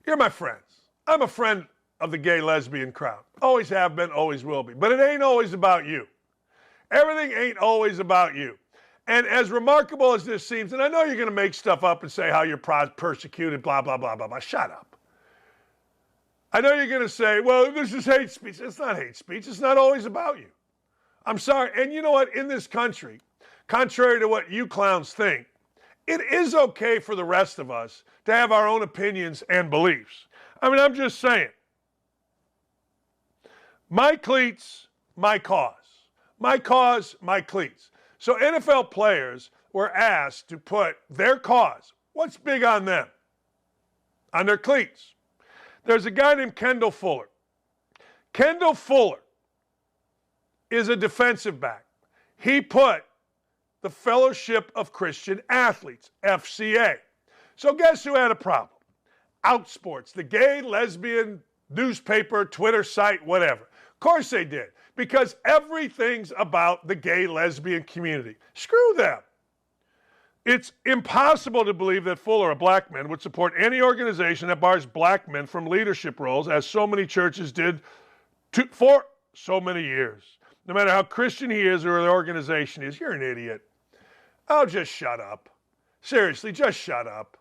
You're my friends. I'm a friend of the gay, lesbian crowd. Always have been, always will be. But it ain't always about you. Everything ain't always about you. And as remarkable as this seems, and I know you're going to make stuff up and say how you're persecuted, blah, blah, blah, blah, blah. Shut up. I know you're going to say, well, this is hate speech. It's not hate speech. It's not always about you. I'm sorry. And you know what? In this country, contrary to what you clowns think, it is okay for the rest of us to have our own opinions and beliefs. I mean, I'm just saying. My cleats, my cause. My cause, my cleats. So NFL players were asked to put their cause, what's big on them, on their cleats. There's a guy named Kendall Fuller. Kendall Fuller is a defensive back. He put the Fellowship of Christian Athletes, FCA. So guess who had a problem? Outsports, the gay, lesbian, newspaper, Twitter site, whatever. Of course they did, because everything's about the gay, lesbian community. Screw them. It's impossible to believe that Fuller, a black man, would support any organization that bars black men from leadership roles, as so many churches did for so many years. No matter how Christian he is or the organization is, you're an idiot. Oh, just shut up. Seriously, just shut up.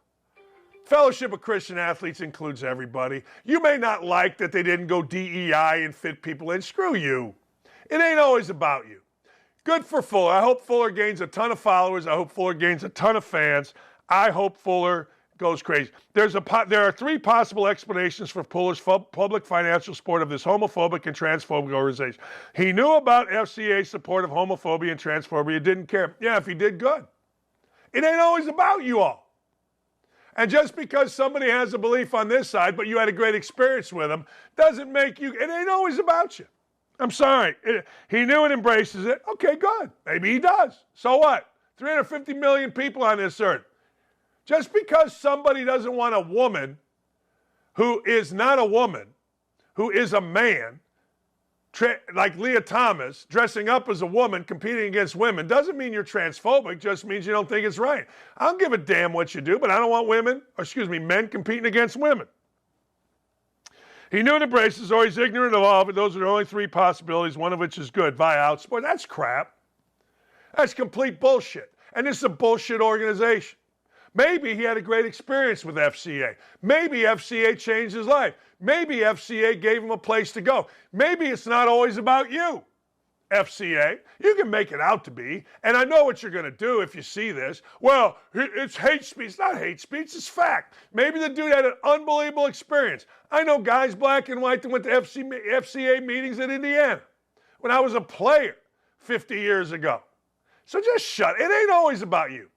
Fellowship of Christian Athletes includes everybody. You may not like that they didn't go DEI and fit people in. Screw you. It ain't always about you. Good for Fuller. I hope Fuller gains a ton of followers. I hope Fuller gains a ton of fans. I hope Fuller goes crazy. There are three possible explanations for Fuller's public financial support of this homophobic and transphobic organization. He knew about FCA's support of homophobia and transphobia, didn't care. Yeah, if he did, good. It ain't always about you all. And just because somebody has a belief on this side, but you had a great experience with them, doesn't make you, it ain't always about you. I'm sorry. He knew and embraces it. Okay, good. Maybe he does. So what? 350 million people on this earth. Just because somebody doesn't want a woman who is not a woman, who is a man, like Leah Thomas, dressing up as a woman, competing against women, doesn't mean you're transphobic, just means you don't think it's right. I don't give a damn what you do, but I don't want men competing against women. He knew and embraces, or he's ignorant of all, but those are the only three possibilities, one of which is good, via outsport. That's crap. That's complete bullshit. And this is a bullshit organization. Maybe he had a great experience with FCA. Maybe FCA changed his life. Maybe FCA gave him a place to go. Maybe it's not always about you, FCA. You can make it out to be. And I know what you're going to do if you see this. Well, it's hate speech. It's not hate speech. It's fact. Maybe the dude had an unbelievable experience. I know guys, black and white, that went to FCA meetings in Indiana when I was a player 50 years ago. So just shut. It ain't always about you.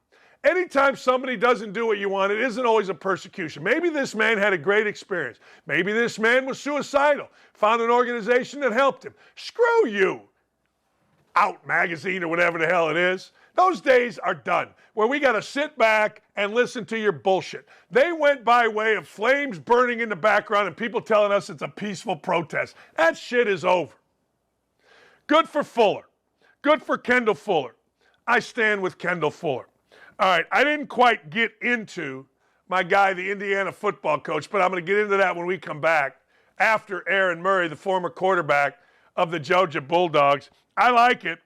Anytime somebody doesn't do what you want, it isn't always a persecution. Maybe this man had a great experience. Maybe this man was suicidal, found an organization that helped him. Screw you, Out Magazine or whatever the hell it is. Those days are done, where we got to sit back and listen to your bullshit. They went by way of flames burning in the background and people telling us it's a peaceful protest. That shit is over. Good for Fuller. Good for Kendall Fuller. I stand with Kendall Fuller. All right, I didn't quite get into my guy, the Indiana football coach, but I'm going to get into that when we come back after Aaron Murray, the former quarterback of the Georgia Bulldogs. I like it.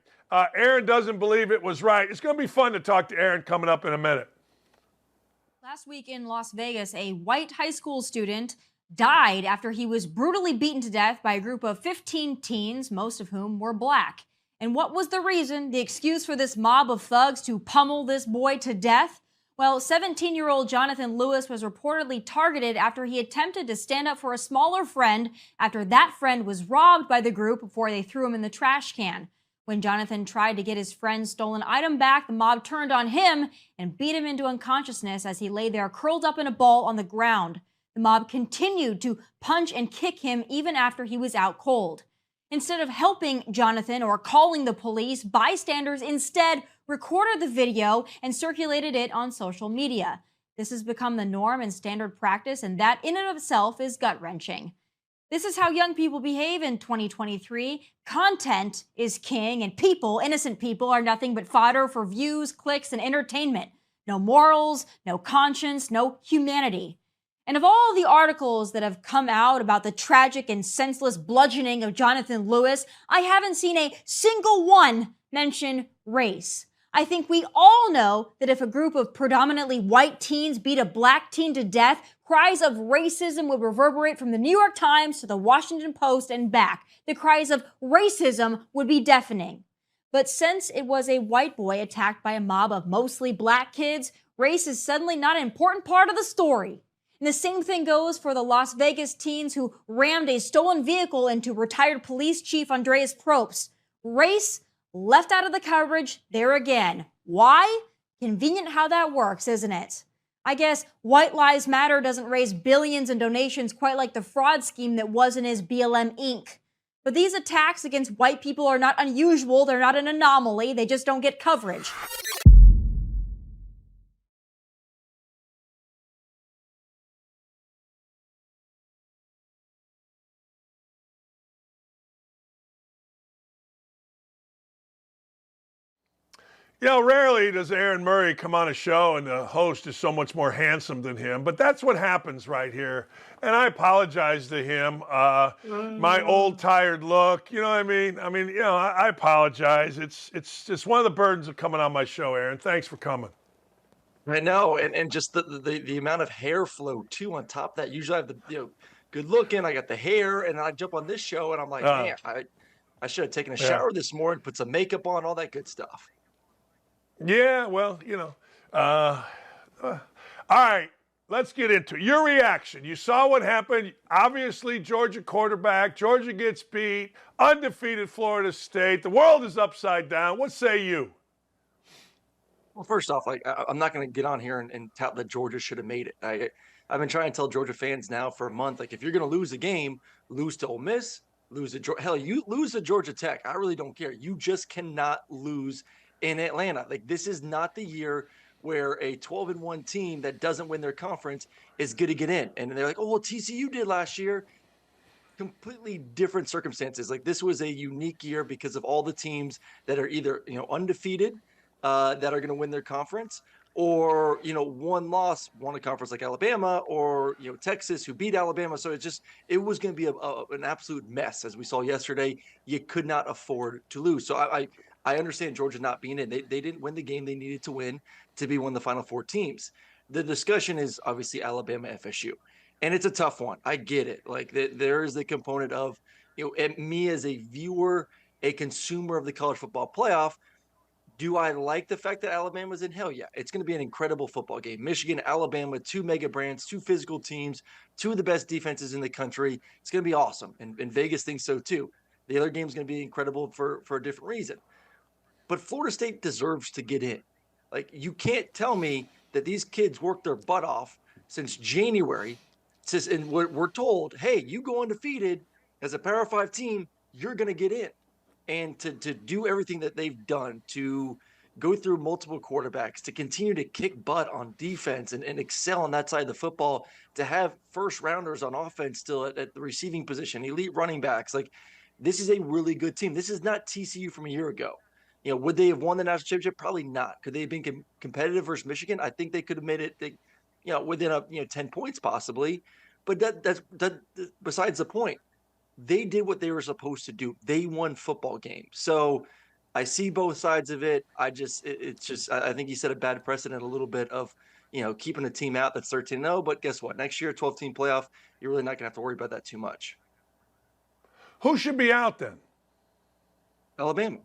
Aaron doesn't believe it was right. It's going to be fun to talk to Aaron coming up in a minute. Last week in Las Vegas, a white high school student died after he was brutally beaten to death by a group of 15 teens, most of whom were black. And what was the reason, the excuse for this mob of thugs to pummel this boy to death? Well, 17-year-old Jonathan Lewis was reportedly targeted after he attempted to stand up for a smaller friend after that friend was robbed by the group before they threw him in the trash can. When Jonathan tried to get his friend's stolen item back, the mob turned on him and beat him into unconsciousness as he lay there curled up in a ball on the ground. The mob continued to punch and kick him even after he was out cold. Instead of helping Jonathan or calling the police, bystanders instead recorded the video and circulated it on social media. This has become the norm and standard practice, and that in and of itself is gut-wrenching. This is how young people behave in 2023. Content is king, and people, innocent people, are nothing but fodder for views, clicks, and entertainment. No morals, no conscience, no humanity. And of all the articles that have come out about the tragic and senseless bludgeoning of Jonathan Lewis, I haven't seen a single one mention race. I think we all know that if a group of predominantly white teens beat a black teen to death, cries of racism would reverberate from the New York Times to the Washington Post and back. The cries of racism would be deafening. But since it was a white boy attacked by a mob of mostly black kids, race is suddenly not an important part of the story. And the same thing goes for the Las Vegas teens who rammed a stolen vehicle into retired police chief Andreas Probst. Race left out of the coverage there again. Why? Convenient how that works, isn't it? I guess White Lives Matter doesn't raise billions in donations quite like the fraud scheme that was in his BLM Inc. But these attacks against white people are not unusual. They're not an anomaly. They just don't get coverage. You know, rarely does Aaron Murray come on a show and the host is so much more handsome than him, but that's what happens right here. And I apologize to him. My old tired look, you know what I mean? I apologize. It's just one of the burdens of coming on my show, Aaron. Thanks for coming. I know, and just the amount of hair flow too on top of that. Usually I have the good looking, I got the hair, and I jump on this show and I'm like, man, I should have taken a shower this morning, put some makeup on, all that good stuff. Yeah, well, all right, let's get into it. Your reaction. You saw what happened. Obviously, Georgia quarterback. Georgia gets beat. Undefeated Florida State. The world is upside down. What say you? Well, first off, I'm not going to get on here and tout that Georgia should have made it. I've been trying to tell Georgia fans now for a month, if you're going to lose a game, lose to Ole Miss, lose to Georgia. Hell, you lose to Georgia Tech. I really don't care. You just cannot lose in Atlanta. This is not the year where a 12-1 team that doesn't win their conference is going to get in. And they're like, oh, well, TCU did last year. Completely different circumstances. This was a unique year because of all the teams that are either, undefeated, that are going to win their conference, or, one loss, won a conference like Alabama, or, Texas, who beat Alabama. So it was going to be an absolute mess. As we saw yesterday, you could not afford to lose. So I understand Georgia not being in. They didn't win the game they needed to win to be one of the Final Four teams. The discussion is obviously Alabama, FSU. And it's a tough one. I get it. There is the component of, me as a viewer, a consumer of the college football playoff. Do I like the fact that Alabama's in? Hell yeah. It's going to be an incredible football game. Michigan, Alabama, two mega brands, two physical teams, two of the best defenses in the country. It's going to be awesome. And Vegas thinks so too. The other game is going to be incredible for a different reason. But Florida State deserves to get in. You can't tell me that these kids worked their butt off since January. And we're told, hey, you go undefeated as a Power 5 team, you're going to get in. And to do everything that they've done, to go through multiple quarterbacks, to continue to kick butt on defense and excel on that side of the football, to have first rounders on offense still at the receiving position, elite running backs. This is a really good team. This is not TCU from a year ago. Would they have won the national championship? Probably not. Could they have been competitive versus Michigan? I think they could have made it, within 10 points possibly. But that's besides the point. They did what they were supposed to do. They won football games. So I see both sides of it. I think you set a bad precedent a little bit of, keeping a team out that's 13-0. But guess what? Next year, 12-team playoff, you're really not going to have to worry about that too much. Who should be out then? Alabama.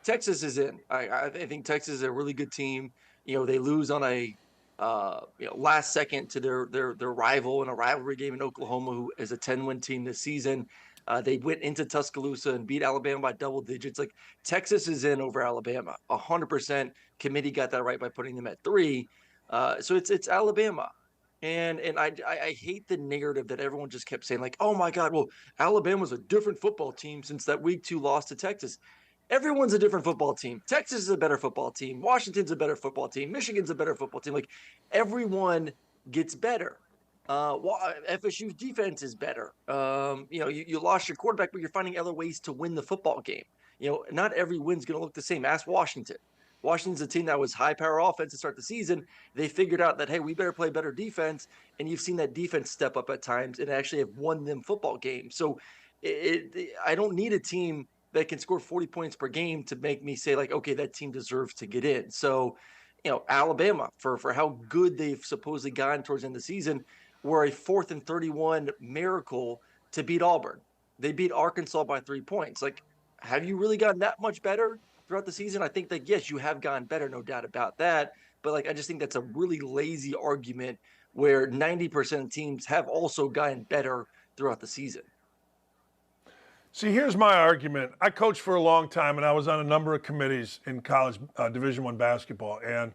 Texas is in. I think Texas is a really good team. They lose on a last second to their rival in a rivalry game in Oklahoma, who is a 10-win team this season. They went into Tuscaloosa and beat Alabama by double digits. Like, Texas is in over Alabama, 100%. Committee got that right by putting them at 3. So it's Alabama. And I hate the narrative that everyone just kept saying, like, oh my God, well, Alabama's a different football team since that week 2 loss to Texas. Everyone's a different football team. Texas is a better football team. Washington's a better football team. Michigan's a better football team. Like, everyone gets better. FSU's defense is better. You lost your quarterback, but you're finding other ways to win the football game. Not every win's going to look the same. Ask Washington. Washington's a team that was high-power offense to start the season. They figured out that, hey, we better play better defense, and you've seen that defense step up at times and actually have won them football games. So I don't need a team that can score 40 points per game to make me say, like, okay, that team deserves to get in. So, Alabama, for how good they've supposedly gotten towards the end of the season, were a 4th and 31 miracle to beat Auburn. They beat Arkansas by 3 points. Like, have you really gotten that much better throughout the season? I think that, yes, you have gotten better, no doubt about that. But, like, I just think that's a really lazy argument where 90% of teams have also gotten better throughout the season. See, here's my argument. I coached for a long time, and I was on a number of committees in college Division I basketball. And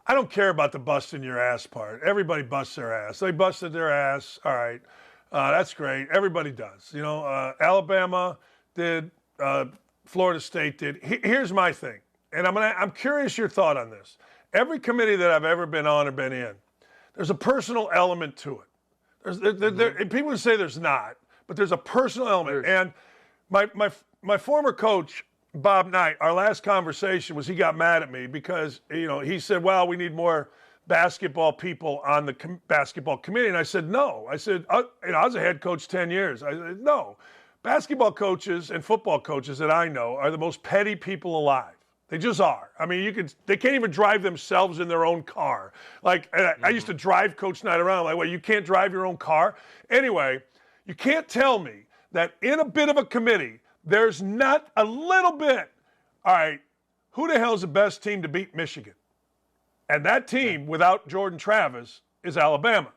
I don't care about the busting your ass part. Everybody busts their ass. They busted their ass. All right. That's great. Everybody does. Alabama did. Florida State did. Here's my thing. And I'm curious your thought on this. Every committee that I've ever been on or been in, there's a personal element to it. People say there's not, but there's a personal element. And my former coach, Bob Knight, our last conversation was he got mad at me because, he said, well, we need more basketball people on the basketball committee. And I said, no. I said, I was a head coach 10 years. I said, no. Basketball coaches and football coaches that I know are the most petty people alive. They just are. I mean, they can't even drive themselves in their own car. Like, I used to drive Coach Knight around. Like, well, you can't drive your own car? Anyway, you can't tell me that in a bit of a committee, there's not a little bit, all right, who the hell is the best team to beat Michigan? And that team, without Jordan Travis, is Alabama.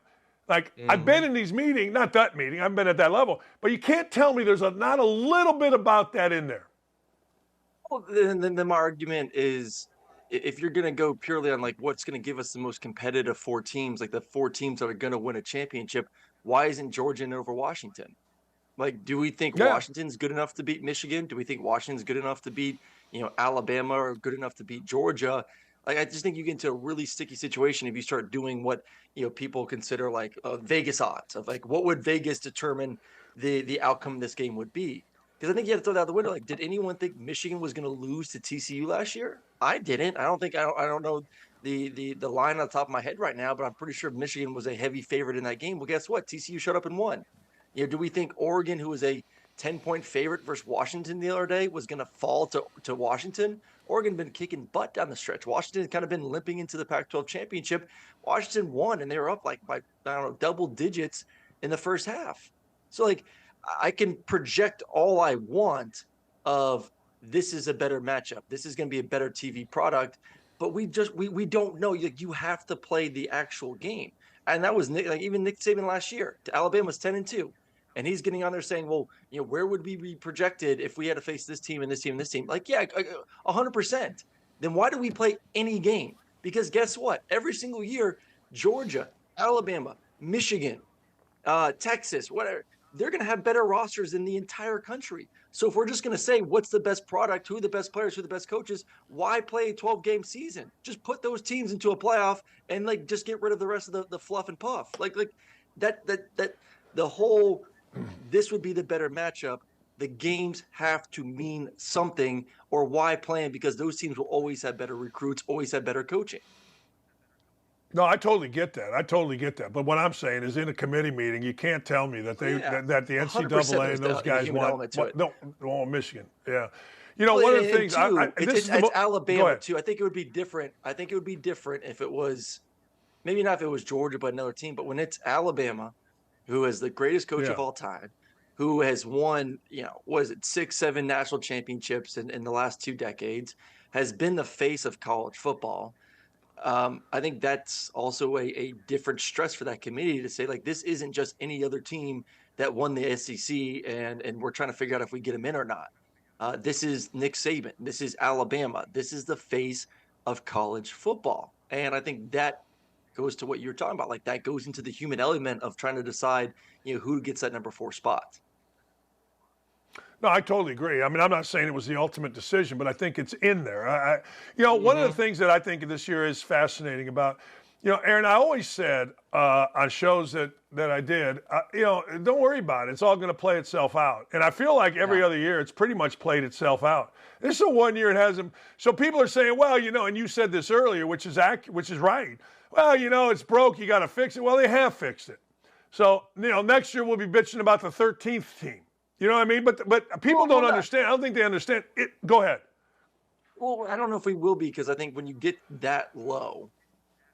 Like, I've been in these meetings, not that meeting, I've been at that level, but you can't tell me there's not a little bit about that in there. Well, then my argument is, if you're going to go purely on, like, what's going to give us the most competitive 4 teams, like the 4 teams that are going to win a championship, why isn't Georgia in over Washington? Like, do we think Washington's good enough to beat Michigan? Do we think Washington's good enough to beat, Alabama, or good enough to beat Georgia? Like, I just think you get into a really sticky situation if you start doing what, people consider like Vegas odds of, like, what would Vegas determine the outcome of this game would be? Because I think you have to throw that out the window. Like, did anyone think Michigan was going to lose to TCU last year? I didn't. I don't know the line on the top of my head right now, but I'm pretty sure Michigan was a heavy favorite in that game. Well, guess what? TCU showed up and won. Do we think Oregon, who was a 10-point favorite versus Washington the other day, was going to fall to Washington? Oregon been kicking butt down the stretch. Washington had kind of been limping into the Pac-12 championship. Washington won, and they were up like by, double digits in the first half. So, like, I can project all I want of this is a better matchup. This is going to be a better TV product, but we don't know. You have to play the actual game. And that was even Nick Saban last year. Alabama's 10-2. And he's getting on there saying, well, where would we be projected if we had to face this team and this team and this team? Like, yeah, 100%. Then why do we play any game? Because guess what? Every single year, Georgia, Alabama, Michigan, Texas, whatever, they're going to have better rosters than the entire country. So if we're just going to say what's the best product, who are the best players, who are the best coaches, why play a 12-game season? Just put those teams into a playoff and, like, just get rid of the rest of the fluff and puff. Like that the whole this would be the better matchup. The games have to mean something, or why plan? Because those teams will always have better recruits, always have better coaching. No, I totally get that. But what I'm saying is, in a committee meeting, you can't tell me that that the NCAA and those guys want Michigan. Yeah. One of the things it's Alabama too. I think it would be different. I think it would be different if it was, maybe not if it was Georgia, but another team. But when it's Alabama, who is the greatest coach of all time, who has won, was it 6, 7 national championships in the last 2 decades, has been the face of college football. I think that's also a different stress for that committee to say, like, this isn't just any other team that won the SEC and we're trying to figure out if we get them in or not. This is Nick Saban. This is Alabama. This is the face of college football. And I think that goes to what you're talking about. Like, that goes into the human element of trying to decide, who gets that number 4 spot. No, I totally agree. I mean, I'm not saying it was the ultimate decision, but I think it's in there. One of the things that I think this year is fascinating about, Aaron, I always said on shows that I did, don't worry about it. It's all going to play itself out. And I feel like every other year it's pretty much played itself out. This is the one year it hasn't. So people are saying, well, and you said this earlier, which is right. Well, it's broke. You got to fix it. Well, they have fixed it. So, next year we'll be bitching about the 13th team. You know what I mean? But people don't understand. I don't think they understand it. Go ahead. Well, I don't know if we will be, because I think when you get that low,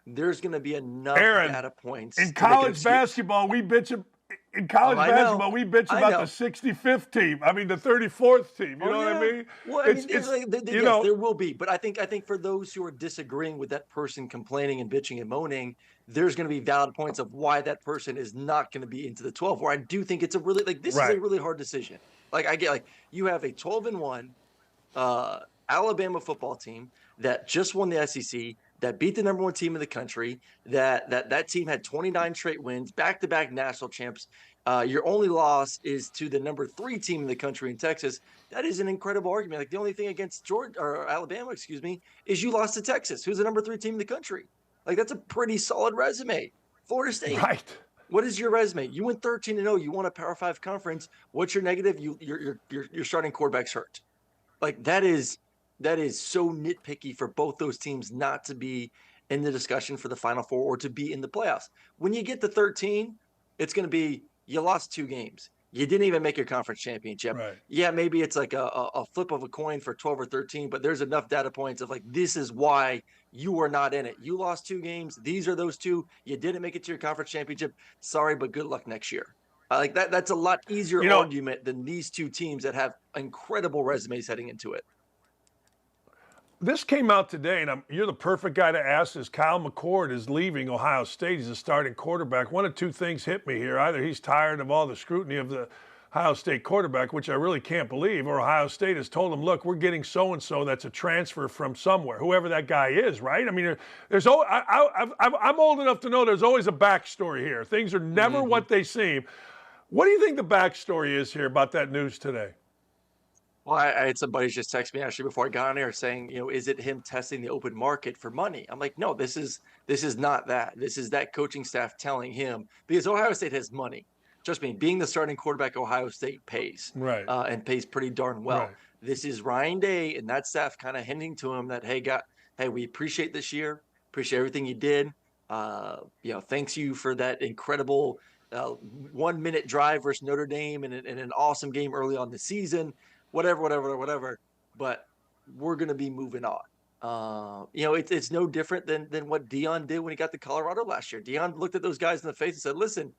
there's going to be enough Aaron, data points. In college basketball, we bitch. In college basketball, we bitch about the 65th team. I mean, the 34th team. You know what I mean? Well, yes, there will be. But I think for those who are disagreeing with that person complaining and bitching and moaning, there's going to be valid points of why that person is not going to be into the 12. Where I do think it's a really is a really hard decision. Like, I get, you have a 12-1 Alabama football team that just won the SEC, that beat the number 1 team in the country, that team had 29 straight wins, back-to-back national champs. Your only loss is to the number 3 team in the country in Texas. That is an incredible argument. Like, the only thing against Alabama, is you lost to Texas, who's the number 3 team in the country. Like, that's a pretty solid resume. Florida State. Right. What is your resume? You went 13-0. You won a Power 5 conference. What's your negative? Your starting quarterback's hurt. Like, that is so nitpicky for both those teams not to be in the discussion for the Final Four or to be in the playoffs. When you get to 13, it's going to be, you lost 2 games. You didn't even make your conference championship. Right. Yeah, maybe it's like a flip of a coin for 12 or 13, but there's enough data points of, like, this is why you were not in it. You lost 2 games. These are those 2. You didn't make it to your conference championship. Sorry, but good luck next year. Like, that's a lot easier argument than these 2 teams that have incredible resumes heading into it. This came out today, and you're the perfect guy to ask this. Kyle McCord is leaving Ohio State. He's a starting quarterback. One of 2 things hit me here. Either he's tired of all the scrutiny of the Ohio State quarterback, which I really can't believe, or Ohio State has told him, look, we're getting so-and-so that's a transfer from somewhere, whoever that guy is, right? I mean, I'm old enough to know there's always a backstory here. Things are never what they seem. What do you think the backstory is here about that news today? Well, I had somebody just text me actually before I got on here saying, is it him testing the open market for money? I'm like, no, this is not that. This is that coaching staff telling him, because Ohio State has money. Trust me, being the starting quarterback, Ohio State pays, right, and pays pretty darn well. Right. This is Ryan Day and that staff kind of hinting to him that, hey, we appreciate this year, appreciate everything you did. Thanks you for that incredible 1-minute drive versus Notre Dame and an awesome game early on the season. Whatever. But we're going to be moving on. It's no different than what Deion did when he got to Colorado last year. Deion looked at those guys in the face and said, listen,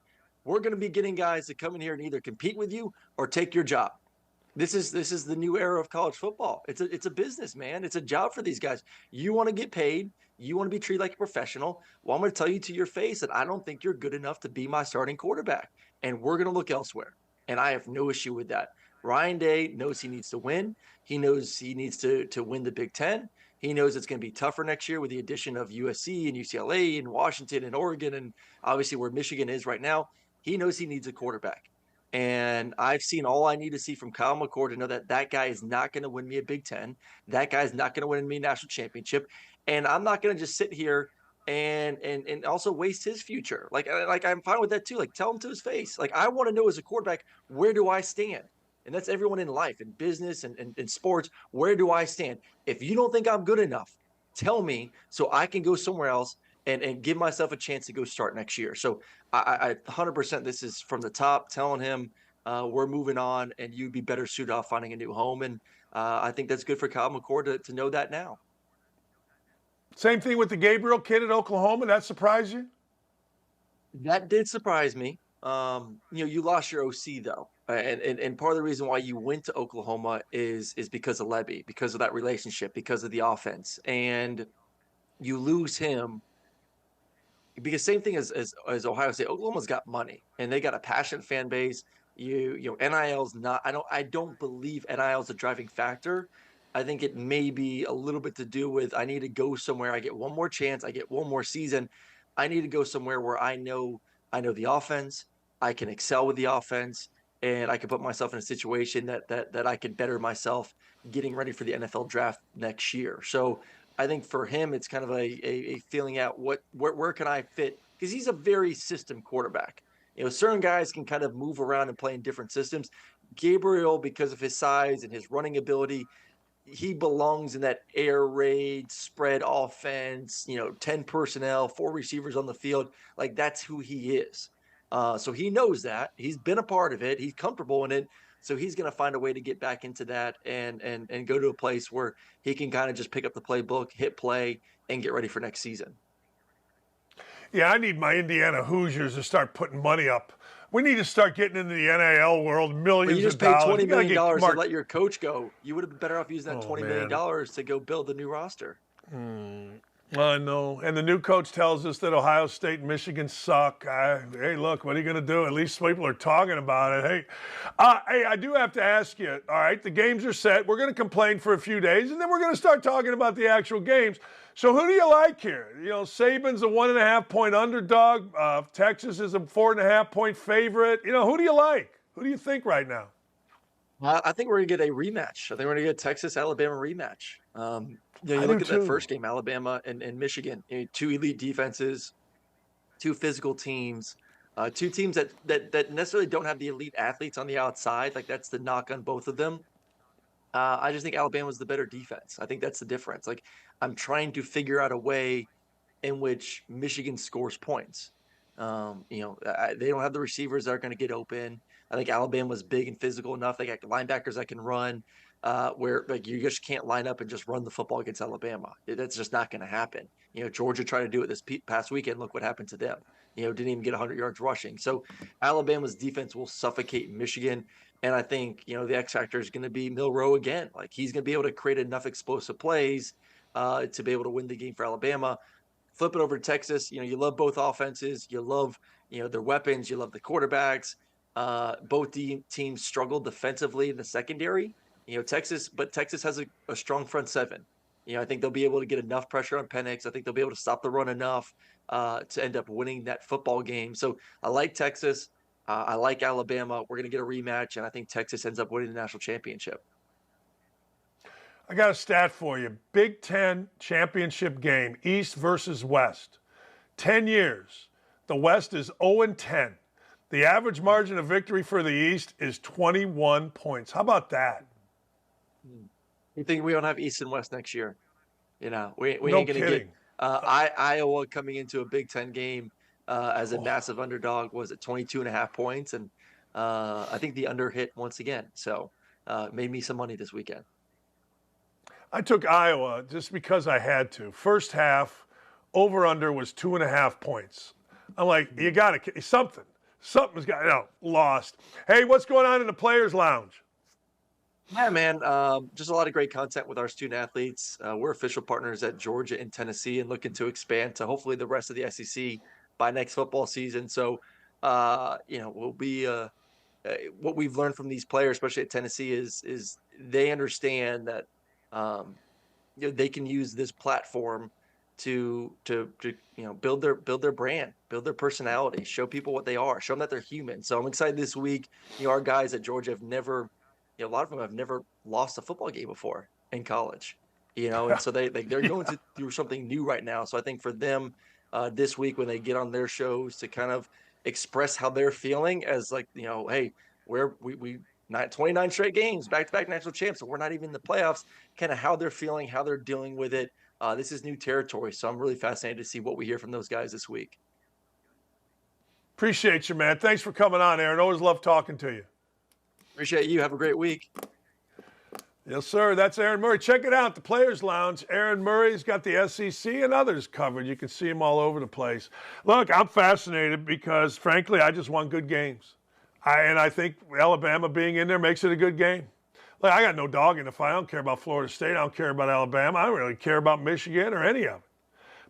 we're going to be getting guys to come in here and either compete with you or take your job. This is the new era of college football. It's a business, man. It's a job for these guys. You want to get paid. You want to be treated like a professional. Well, I'm going to tell you to your face that I don't think you're good enough to be my starting quarterback, and we're going to look elsewhere. And I have no issue with that. Ryan Day knows he needs to win. He knows he needs to win the Big Ten. He knows it's going to be tougher next year with the addition of USC and UCLA and Washington and Oregon and obviously where Michigan is right now. He knows he needs a quarterback. And I've seen all I need to see from Kyle McCord to know that guy is not going to win me a Big Ten. That guy's not going to win me a national championship. And I'm not going to just sit here and also waste his future. Like I'm fine with that too. Like, tell him to his face. Like, I want to know as a quarterback, where do I stand? And that's everyone in life, in business and in sports. Where do I stand? If you don't think I'm good enough, tell me so I can go somewhere else and give myself a chance to go start next year. So I 100%, this is from the top, telling him we're moving on and you'd be better suited off finding a new home. And I think that's good for Kyle McCord to know that now. Same thing with the Gabriel kid at Oklahoma. That surprised you? That did surprise me. You lost your OC though, and part of the reason why you went to Oklahoma is because of Levy, because of that relationship, because of the offense, and you lose him because same thing as Ohio State. Oklahoma's got money and they got a passionate fan base. NIL's not. I don't believe NIL is a driving factor. I think it may be a little bit to do with I need to go somewhere. I get one more chance. I get one more season. I need to go somewhere where I know the offense. I can excel with the offense, and I can put myself in a situation that I can better myself getting ready for the NFL draft next year. So I think for him, it's kind of a feeling out where can I fit, because he's a very system quarterback. Certain guys can kind of move around and play in different systems. Gabriel, because of his size and his running ability, he belongs in that air raid spread offense, 10 personnel, 4 receivers on the field. Like, that's who he is. So he knows that. He's been a part of it. He's comfortable in it. So he's going to find a way to get back into that and go to a place where he can kind of just pick up the playbook, hit play, and get ready for next season. Yeah, I need my Indiana Hoosiers to start putting money up. We need to start getting into the NIL world, millions you just of paid dollars. $20 million to let your coach go. You would have been better off using that $20 million to go build the new roster. I know. And the new coach tells us that Ohio State and Michigan suck. Hey, look, what are you going to do? At least people are talking about it. Hey, I do have to ask you, all right, the games are set. We're going to complain for a few days, and then we're going to start talking about the actual games. So who do you like here? Saban's a 1.5-point underdog. Texas is a 4.5-point favorite. Who do you like? Who do you think right now? I think we're going to get a rematch. I think we're going to get a Texas-Alabama rematch. You look at that first game, Alabama and Michigan, 2 elite defenses, 2 physical teams, 2 teams that necessarily don't have the elite athletes on the outside. Like, that's the knock on both of them. I just think Alabama's the better defense. I think that's the difference. Like, I'm trying to figure out a way in which Michigan scores points. They don't have the receivers that are going to get open. I think Alabama's big and physical enough. They got linebackers that can run, where like you just can't line up and just run the football against Alabama. That's just not going to happen. Georgia tried to do it this past weekend. Look what happened to them. Didn't even get 100 yards rushing. So Alabama's defense will suffocate Michigan. And I think, the X factor is going to be Milroe again. Like, he's going to be able to create enough explosive plays to be able to win the game for Alabama. Flip it over to Texas. You love both offenses. You love, their weapons. You love the quarterbacks. Both teams struggled defensively in the secondary. Texas has a strong front seven. I think they'll be able to get enough pressure on Penix. I think they'll be able to stop the run enough to end up winning that football game. So I like Texas. I like Alabama. We're going to get a rematch, and I think Texas ends up winning the national championship. I got a stat for you. Big Ten championship game, East versus West. 10 years. The West is 0-10. The average margin of victory for the East is 21 points. How about that? You think we don't have East and West next year? We No ain't going to get Iowa coming into a Big Ten game as a massive underdog was at 22.5 points. And I think the under hit once again. So made me some money this weekend. I took Iowa just because I had to. First half, over-under was 2.5 points. I'm like, you got to – something's got lost. Hey, what's going on in the Players Lounge? Yeah, man, just a lot of great content with our student athletes. We're official partners at Georgia and Tennessee and looking to expand to hopefully the rest of the SEC by next football season. So, we'll be what we've learned from these players, especially at Tennessee, is they understand that they can use this platform to build their brand, build their personality, show people what they are, show them that they're human. So I'm excited this week. Our guys at Georgia have never, a lot of them have never lost a football game before in college, and so they're going through something new right now. So I think for them this week when they get on their shows to kind of express how they're feeling as hey, we 29 straight games, back-to-back national champs, so we're not even in the playoffs, kind of how they're feeling, how they're dealing with it. This is new territory, so I'm really fascinated to see what we hear from those guys this week. Appreciate you, man. Thanks for coming on, Aaron. Always love talking to you. Appreciate you. Have a great week. Yes, sir. That's Aaron Murray. Check it out, the Players Lounge. Aaron Murray's got the SEC and others covered. You can see him all over the place. Look, I'm fascinated because, frankly, I just want good games. I think Alabama being in there makes it a good game. Like, I got no dog in the fight. I don't care about Florida State. I don't care about Alabama. I don't really care about Michigan or any of it.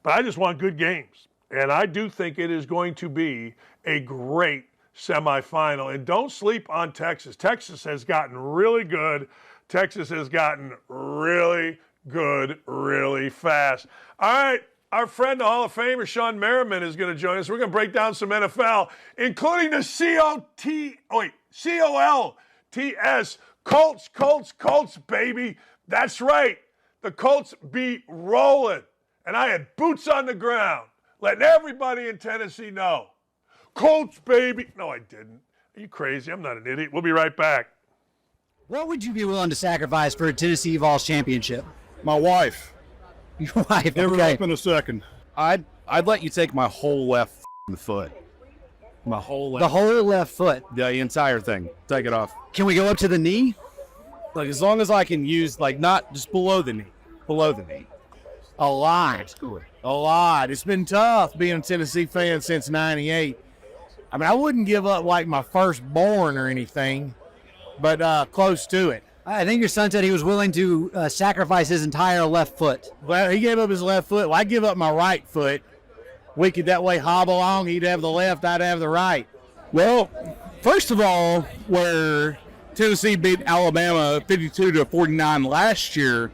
But I just want good games. And I do think it is going to be a great semifinal. And don't sleep on Texas. Texas has gotten really good. Texas has gotten really good really fast. All right, our friend, the Hall of Famer, Shawne Merriman, is going to join us. We're going to break down some NFL, including the COLTS. Colts, baby. That's right. The Colts be rolling. And I had boots on the ground, letting everybody in Tennessee know. Colts, baby. No, I didn't. Are you crazy? I'm not an idiot. We'll be right back. What would you be willing to sacrifice for a Tennessee Vols championship? My wife. Your wife, Give her okay. up in a second. I'd let you take my whole left foot. My whole left. The whole left foot. The entire thing. Take it off. Can we go up to the knee? Like, as long as I can use, like, not just below the knee. Below the knee. A lot. A lot. It's been tough being a Tennessee fan since '98. I mean, I wouldn't give up, like, my firstborn or anything, but close to it. I think your son said he was willing to sacrifice his entire left foot. Well, he gave up his left foot. Well, I give up my right foot. We could that way hobble along. He'd have the left, I'd have the right. Well, first of all, where Tennessee beat Alabama 52-49 last year,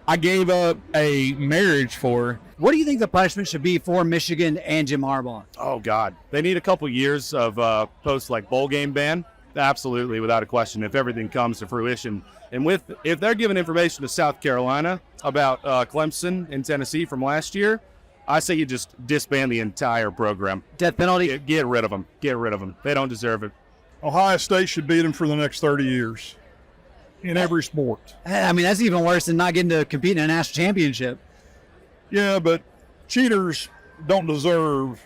I gave up a marriage for. What do you think the punishment should be for Michigan and Jim Harbaugh? Oh, God. They need a couple years of post-bowl game ban. Absolutely, without a question, if everything comes to fruition. And if they're giving information to South Carolina about Clemson and Tennessee from last year, I say you just disband the entire program. Death penalty? Get rid of them. Get rid of them. They don't deserve it. Ohio State should beat them for the next 30 years in every sport. I mean, that's even worse than not getting to compete in a national championship. Yeah, but cheaters don't deserve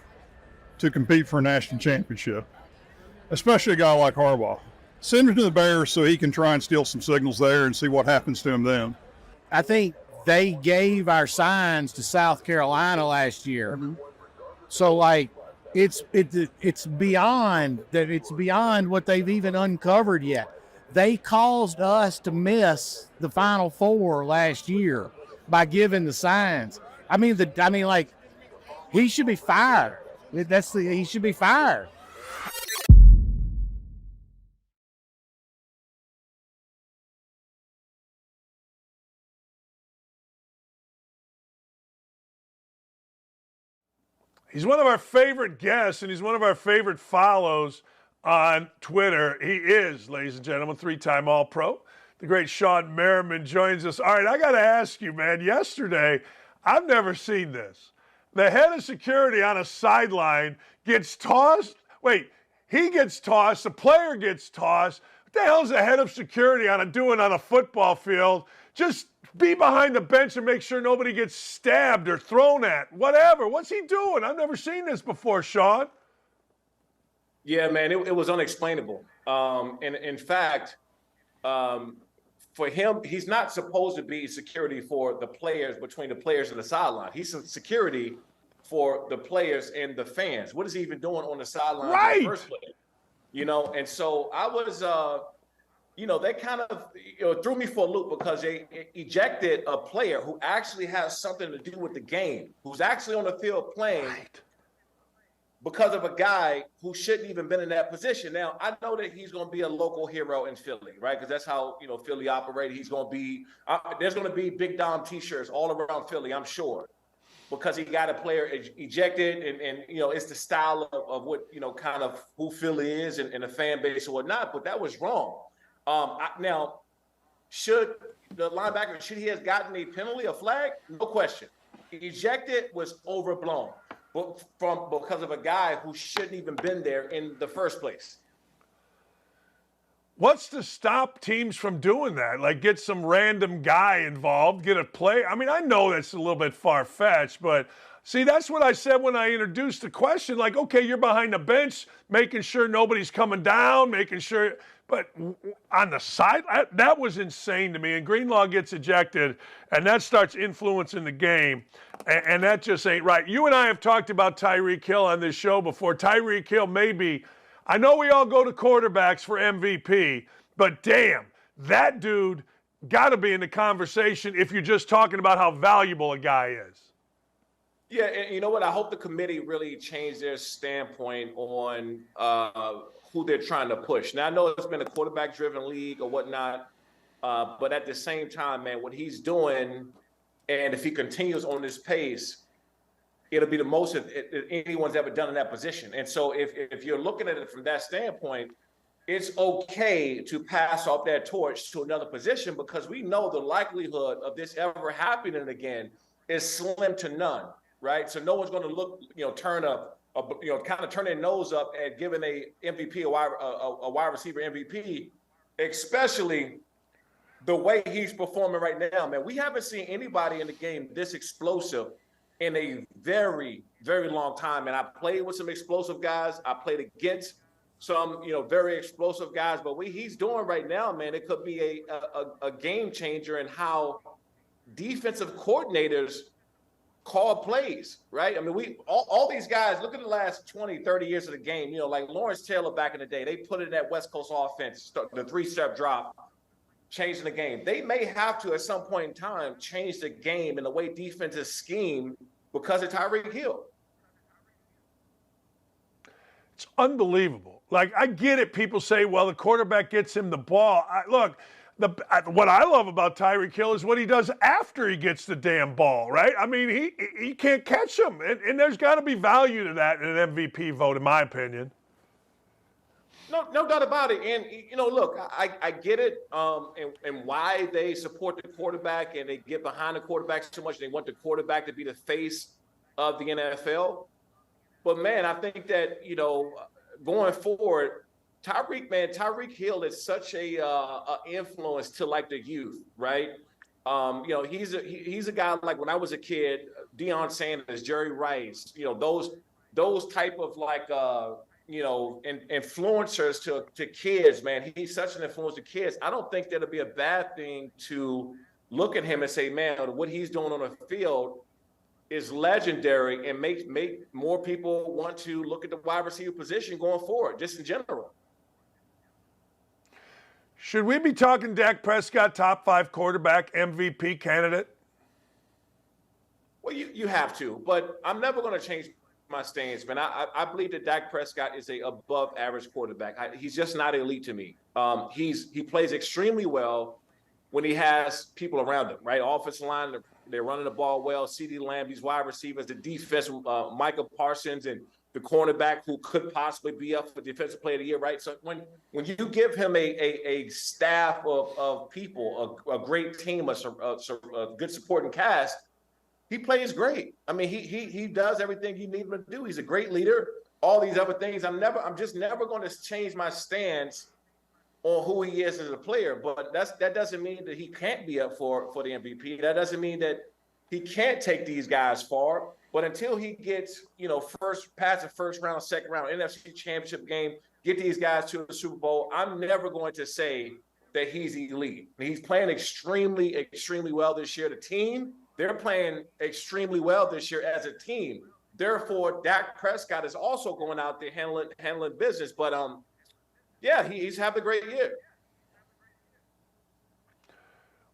to compete for a national championship, especially a guy like Harbaugh. Send him to the Bears so he can try and steal some signals there and see what happens to him then. I think they gave our signs to South Carolina last year. Mm-hmm. So, like, it's beyond that. It's beyond what they've even uncovered yet. They caused us to miss the Final Four last year by giving the signs. He should be fired. He should be fired. He's one of our favorite guests, and he's one of our favorite follows on Twitter. He is, ladies and gentlemen, 3-time All-Pro. The great Shawne Merriman joins us. All right, I got to ask you, man, yesterday, I've never seen this. The head of security on a sideline gets tossed. Wait, he gets tossed, the player gets tossed. What the hell is the head of security doing on a football field? Just be behind the bench and make sure nobody gets stabbed or thrown at. Whatever. What's he doing? I've never seen this before, Shawne. Yeah, man, it was unexplainable. And in fact, for him, he's not supposed to be security for the players, between the players and the sideline. He's security for the players and the fans. What is he even doing on the sideline right. in the first place? You know, and so I was, they kind of threw me for a loop because they ejected a player who actually has something to do with the game, who's actually on the field playing right. because of a guy who shouldn't even been in that position. Now, I know that he's going to be a local hero in Philly, right? Because that's how, Philly operated. He's going to be there's going to be Big Dom T-shirts all around Philly, I'm sure, because he got a player ejected and it's the style of what, kind of who Philly is and the fan base or whatnot, but that was wrong. Now, should the linebacker, should he have gotten a penalty, a flag? No question. Ejected was overblown because of a guy who shouldn't even been there in the first place. What's to stop teams from doing that? Like, get some random guy involved, get a play. I mean, I know that's a little bit far-fetched, but See, that's what I said when I introduced the question. Like, okay, you're behind the bench, making sure nobody's coming down, making sure. But on the side, that was insane to me. And Greenlaw gets ejected, and that starts influencing the game. And that just ain't right. You and I have talked about Tyreek Hill on this show before. Tyreek Hill maybe, I know we all go to quarterbacks for MVP, but damn, that dude got to be in the conversation if you're just talking about how valuable a guy is. Yeah, and you know what? I hope the committee really changed their standpoint on who they're trying to push. Now, I know it's been a quarterback-driven league or whatnot, but at the same time, man, what he's doing, and if he continues on this pace, it'll be the most that anyone's ever done in that position. And so if you're looking at it from that standpoint, it's okay to pass off that torch to another position because we know the likelihood of this ever happening again is slim to none, right? So no one's going to look, turn turn their nose up at giving a MVP, a wide receiver MVP, especially the way he's performing right now, man. We haven't seen anybody in the game this explosive in a very, very long time. And I played with some explosive guys. I played against some, very explosive guys. But what he's doing right now, man, it could be a game changer in how defensive coordinators call plays, right? I mean, all these guys, look at the last 20, 30 years of the game, like Lawrence Taylor back in the day, they put in that West Coast offense, the 3-step drop, changing the game. They may have to, at some point in time, change the game and the way defenses scheme because of Tyreek Hill. It's unbelievable. Like, I get it. People say, well, the quarterback gets him the ball. Look, what I love about Tyreek Hill is what he does after he gets the damn ball, right? I mean, he can't catch him. And there's got to be value to that in an MVP vote, in my opinion. No doubt about it. And, look, I get it and why they support the quarterback and they get behind the quarterback so much. They want the quarterback to be the face of the NFL. But, man, I think that, going forward, Tyreek Hill is such a influence to, like, the youth, right? He's a guy, like, when I was a kid, Deion Sanders, Jerry Rice, those type of, like, influencers to kids, man. He's such an influence to kids. I don't think that'll be a bad thing to look at him and say, man, what he's doing on the field is legendary and make more people want to look at the wide receiver position going forward, just in general. Should we be talking Dak Prescott, top 5 quarterback, MVP candidate? Well, you have to, but I'm never going to change my stance, man. I believe that Dak Prescott is a above average quarterback. He's just not elite to me. He plays extremely well when he has people around him, right? Offensive line, they're running the ball well. CeeDee Lamb, these wide receivers, the defense, Micah Parsons, and the cornerback who could possibly be up for Defensive Player of the Year, right? So when you give him a staff of people, a great team, a good supporting cast, he plays great. I mean, he does everything you need him to do. He's a great leader. All these other things. I'm just never going to change my stance on who he is as a player. But that doesn't mean that he can't be up for the MVP. That doesn't mean that he can't take these guys far. But until he gets, past the first round, second round, NFC Championship game, get these guys to the Super Bowl, I'm never going to say that he's elite. He's playing extremely, extremely well this year. The team, they're playing extremely well this year as a team. Therefore, Dak Prescott is also going out there handling business. But, he's having a great year.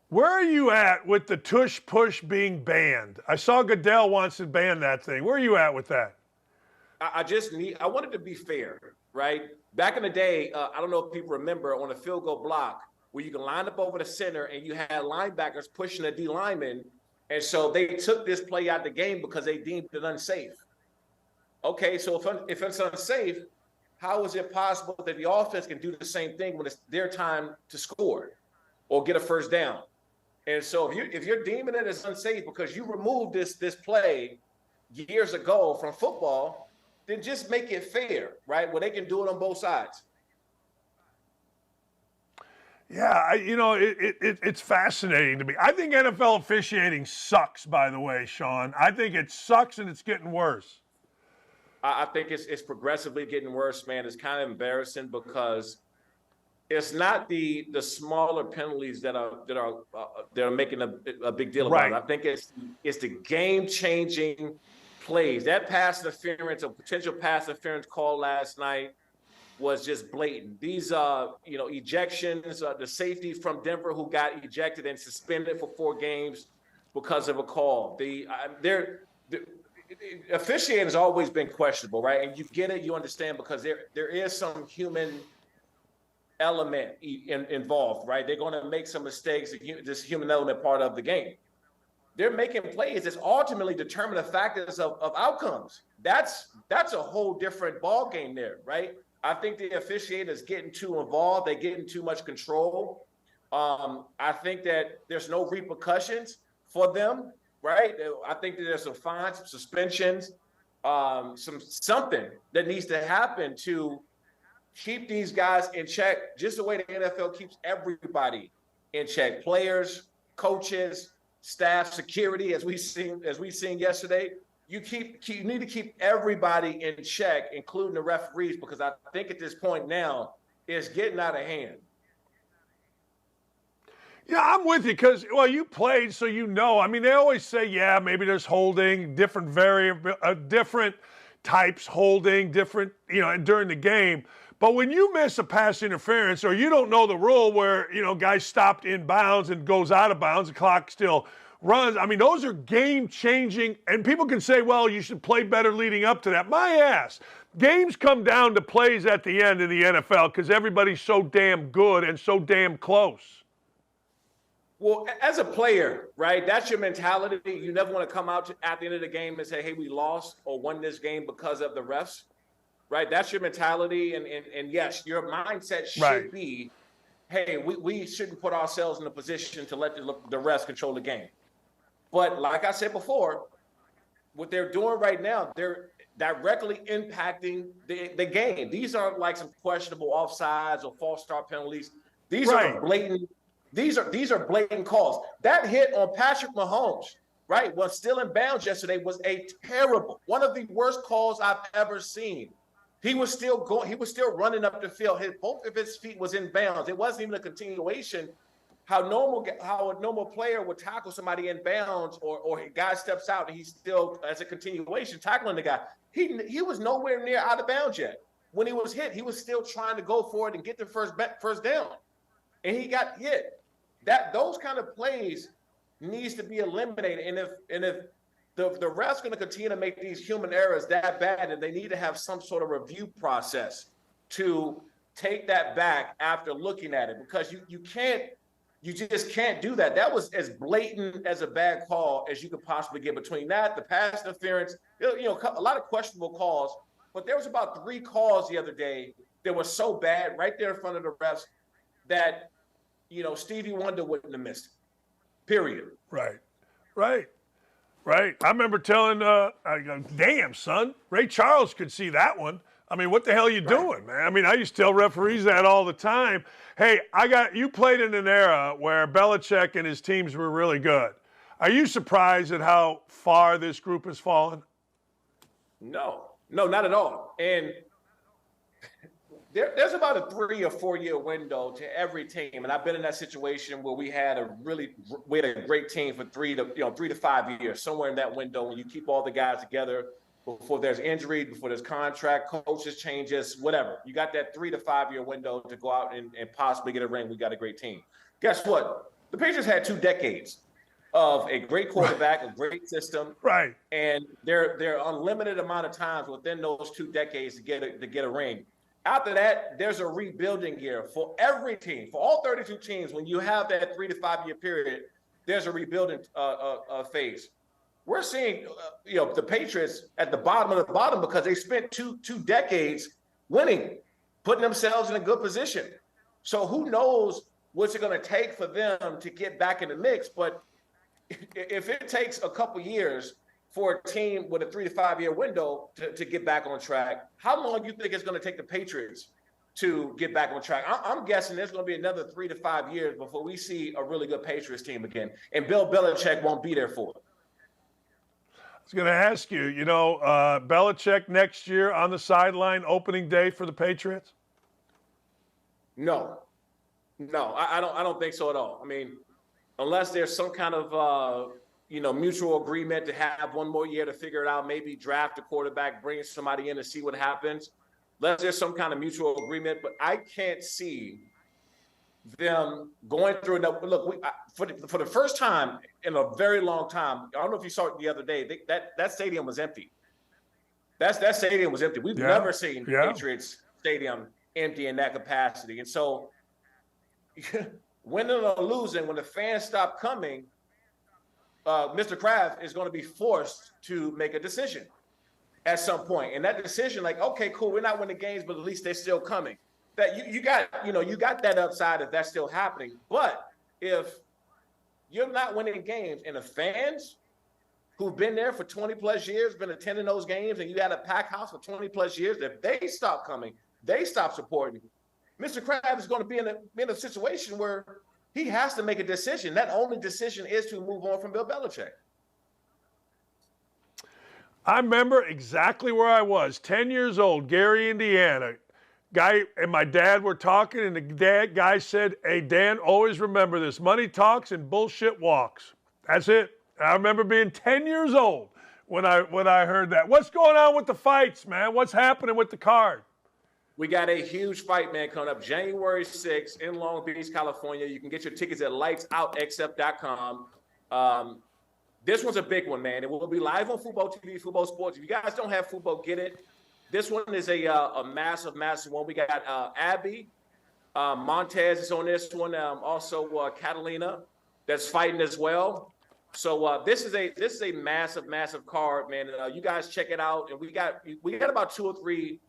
Where are you at with the tush push being banned? I saw Goodell wants to ban that thing. Where are you at with that? I wanted to be fair, right? Back in the day, I don't know if people remember on a field goal block where you can line up over the center and you had linebackers pushing the D lineman. And so they took this play out of the game because they deemed it unsafe. Okay, so if it's unsafe, how is it possible that the offense can do the same thing when it's their time to score or get a first down? And so if you're deeming it as unsafe because you removed this play years ago from football, then just make it fair, right? Where they can do it on both sides. Yeah, it's fascinating to me. I think NFL officiating sucks, by the way, Shawne. I think it sucks and it's getting worse. I think it's progressively getting worse, man. It's kind of embarrassing because it's not the smaller penalties that are making a big deal about it. I think it's the game-changing plays. That pass interference, a potential pass interference call last night was just blatant. These ejections, the safety from Denver who got ejected and suspended for 4 games because of a call. The officiating has always been questionable, right? And you get it, you understand, because there is some human element involved, right? They're going to make some mistakes. This human element part of the game. They're making plays that's ultimately determine the factors of outcomes. That's a whole different ball game there, right? I think the officiators getting too involved. They're getting too much control. I think that there's no repercussions for them, right? I think that there's some fines, some suspensions, something that needs to happen to keep these guys in check, just the way the NFL keeps everybody in check. Players, coaches, staff, security, as we seen yesterday. You need to keep everybody in check, including the referees, because I think at this point now it's getting out of hand. Yeah, I'm with you because, well, you played, so you know. I mean, they always say, yeah, maybe there's holding, different types holding, different, during the game. But when you miss a pass interference or you don't know the rule where, guys stopped in bounds and goes out of bounds, the clock still runs. I mean, those are game-changing, and people can say, well, you should play better leading up to that. My ass. Games come down to plays at the end in the NFL because everybody's so damn good and so damn close. Well, as a player, right, that's your mentality. You never want to come out at the end of the game and say, hey, we lost or won this game because of the refs, right? That's your mentality. And yes, your mindset should be, hey, we shouldn't put ourselves in a position to let the refs control the game. But like I said before, what they're doing right now, they're directly impacting the game. These aren't like some questionable offsides or false start penalties. These are blatant. These are blatant calls. That hit on Patrick Mahomes, right, was still in bounds yesterday, was a terrible, one of the worst calls I've ever seen. He was still going. He was still running up the field. Both of his feet was in bounds. It wasn't even a continuation. How a normal player would tackle somebody in bounds, or a guy steps out and he's still, as a continuation, tackling the guy. He was nowhere near out of bounds yet. When he was hit, he was still trying to go for it and get the first down, and he got hit. Those kind of plays needs to be eliminated. And if the refs going to continue to make these human errors that bad, and they need to have some sort of review process to take that back after looking at it, because you just can't do that. That was as blatant as a bad call as you could possibly get. Between that, the pass interference, a lot of questionable calls, but there was about 3 calls the other day that were so bad right there in front of the refs that Stevie Wonder wouldn't have missed it, period. Right. I remember telling, I go, damn, son, Ray Charles could see that one. I mean, what the hell are you doing, man? I mean, I used to tell referees that all the time. Hey, you played in an era where Belichick and his teams were really good. Are you surprised at how far this group has fallen? No, not at all. And there's about a 3 or 4 year window to every team, and I've been in that situation where we had a great team for 3 to 5 years, somewhere in that window, when you keep all the guys together before there's injury, before there's contract, coaches changes, whatever. You got that 3 to 5 year window to go out and possibly get a ring. We got a great team. Guess what? The Patriots had 2 decades of a great quarterback, a great system, and there are unlimited amount of times within those 2 decades to get a ring. After that, there's a rebuilding year for every team, for all 32 teams. When you have that 3 to 5 year period, there's a rebuilding phase. We're seeing, the Patriots at the bottom of the bottom because they spent two decades winning, putting themselves in a good position. So who knows what's it going to take for them to get back in the mix? But if it takes a couple years for a team with a 3 to 5 year window to get back on track, how long do you think it's going to take the Patriots to get back on track. I'm guessing there's going to be another 3 to 5 years before we see a really good Patriots team again, and Bill Belichick won't be there for it. I was going to ask you, Belichick next year on the sideline opening day for the Patriots? No, I don't think so at all. I mean, unless there's some kind of mutual agreement to have one more year to figure it out, maybe draft a quarterback, bring somebody in to see what happens. Unless there's some kind of mutual agreement, but I can't see them going through enough. Look, for the first time in a very long time, I don't know if you saw it the other day, that stadium was empty. That stadium was empty. We've never seen Patriots Stadium empty in that capacity. And so winning or losing, when the fans stop coming, Mr. Kraft is going to be forced to make a decision at some point. And that decision, like, okay, cool, we're not winning games, but at least they're still coming. That you got that upside if that's still happening. But if you're not winning games and the fans who've been there for 20 plus years, been attending those games, and you had a packed house for 20 plus years, if they stop coming, they stop supporting, Mr. Kraft is going to be in a situation where he has to make a decision. That only decision is to move on from Bill Belichick. I remember exactly where I was, 10 years old, Gary, Indiana. Guy and my dad were talking, and the guy said, "Hey, Dan, always remember this. Money talks and bullshit walks." That's it. I remember being 10 years old when I heard that. What's going on with the fights, man? What's happening with the card? We got a huge fight, man, coming up January 6th in Long Beach, California. You can get your tickets at lightsoutxf.com. This one's a big one, man. It will be live on Football TV, Football Sports. If you guys don't have football, get it. This one is a massive, massive one. We got Abby, Montez is on this one. Also Catalina that's fighting as well. So this is a massive, massive card, man. You guys check it out. And we got about 2 or 3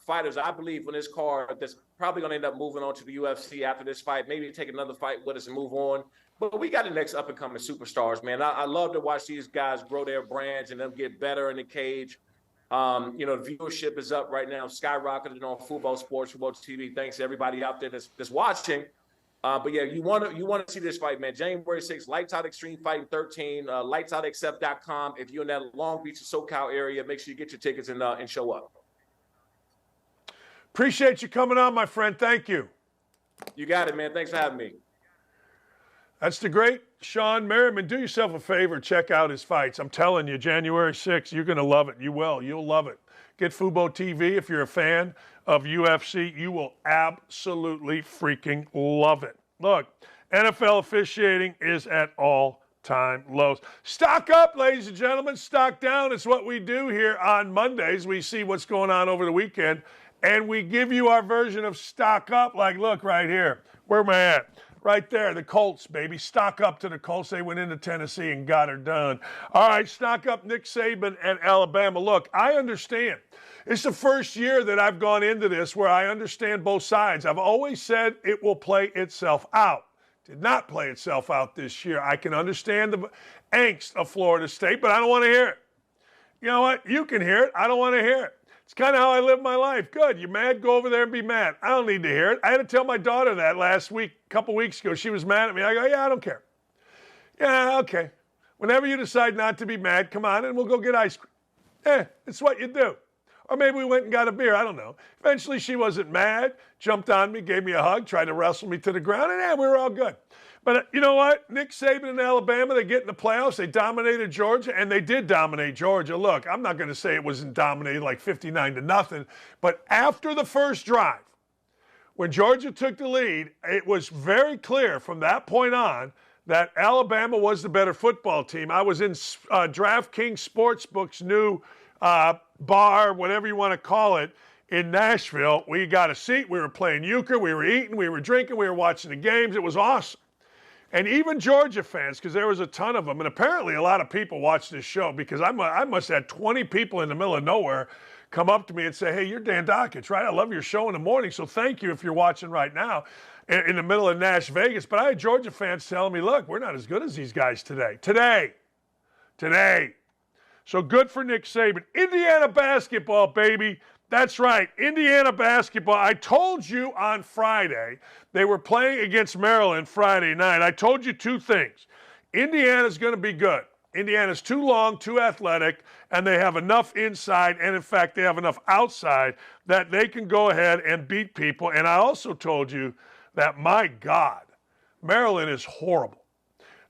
fighters, I believe, on this card that's probably going to end up moving on to the UFC after this fight. Maybe take another fight with us and move on. But we got the next up-and-coming superstars, man. I love to watch these guys grow their brands and them get better in the cage. The viewership is up right now, skyrocketing on Football Sports, Football TV. Thanks to everybody out there that's watching. But yeah, you want to see this fight, man. January 6th, Lights Out Extreme Fighting 13, lightsoutxf.com. If you're in that Long Beach, SoCal area, make sure you get your tickets and show up. Appreciate you coming on, my friend. Thank you. You got it, man. Thanks for having me. That's the great Shawne Merriman. Do yourself a favor. Check out his fights. I'm telling you, January 6th, you're going to love it. You will. You'll love it. Get Fubo TV if you're a fan of UFC. You will absolutely freaking love it. Look, NFL officiating is at all-time lows. Stock up, ladies and gentlemen. Stock down. It's what we do here on Mondays. We see what's going on over the weekend, and we give you our version of stock up. Like, look right here. Where am I at? Right there, the Colts, baby. Stock up to the Colts. They went into Tennessee and got her done. All right, stock up Nick Saban and Alabama. Look, I understand. It's the first year that I've gone into this where I understand both sides. I've always said it will play itself out. Did not play itself out this year. I can understand the angst of Florida State, but I don't want to hear it. You know what? You can hear it. I don't want to hear it. It's kind of how I live my life. Good. You mad? Go over there and be mad. I don't need to hear it. I had to tell my daughter that last week, a couple weeks ago. She was mad at me. I go, yeah, I don't care. Yeah, okay. Whenever you decide not to be mad, come on and we'll go get ice cream. It's what you do. Or maybe we went and got a beer. I don't know. Eventually she wasn't mad, jumped on me, gave me a hug, tried to wrestle me to the ground, and we were all good. But you know what? Nick Saban and Alabama, they get in the playoffs. They dominated Georgia, and they did dominate Georgia. Look, I'm not going to say it wasn't dominated like 59-0, but after the first drive, when Georgia took the lead, it was very clear from that point on that Alabama was the better football team. I was in DraftKings Sportsbook's new bar, whatever you want to call it, in Nashville. We got a seat. We were playing euchre. We were eating. We were drinking. We were watching the games. It was awesome. And even Georgia fans, because there was a ton of them, and apparently a lot of people watched this show, because I must have had 20 people in the middle of nowhere come up to me and say, hey, you're Dan Dakich, right? I love your show in the morning, so thank you if you're watching right now in the middle of Nash Vegas. But I had Georgia fans telling me, look, we're not as good as these guys today. Today. So good for Nick Saban. Indiana basketball, baby. That's right. Indiana basketball. I told you on Friday they were playing against Maryland Friday night. I told you two things. Indiana's going to be good. Indiana's too long, too athletic, and they have enough inside, and in fact, they have enough outside that they can go ahead and beat people. And I also told you that, my God, Maryland is horrible.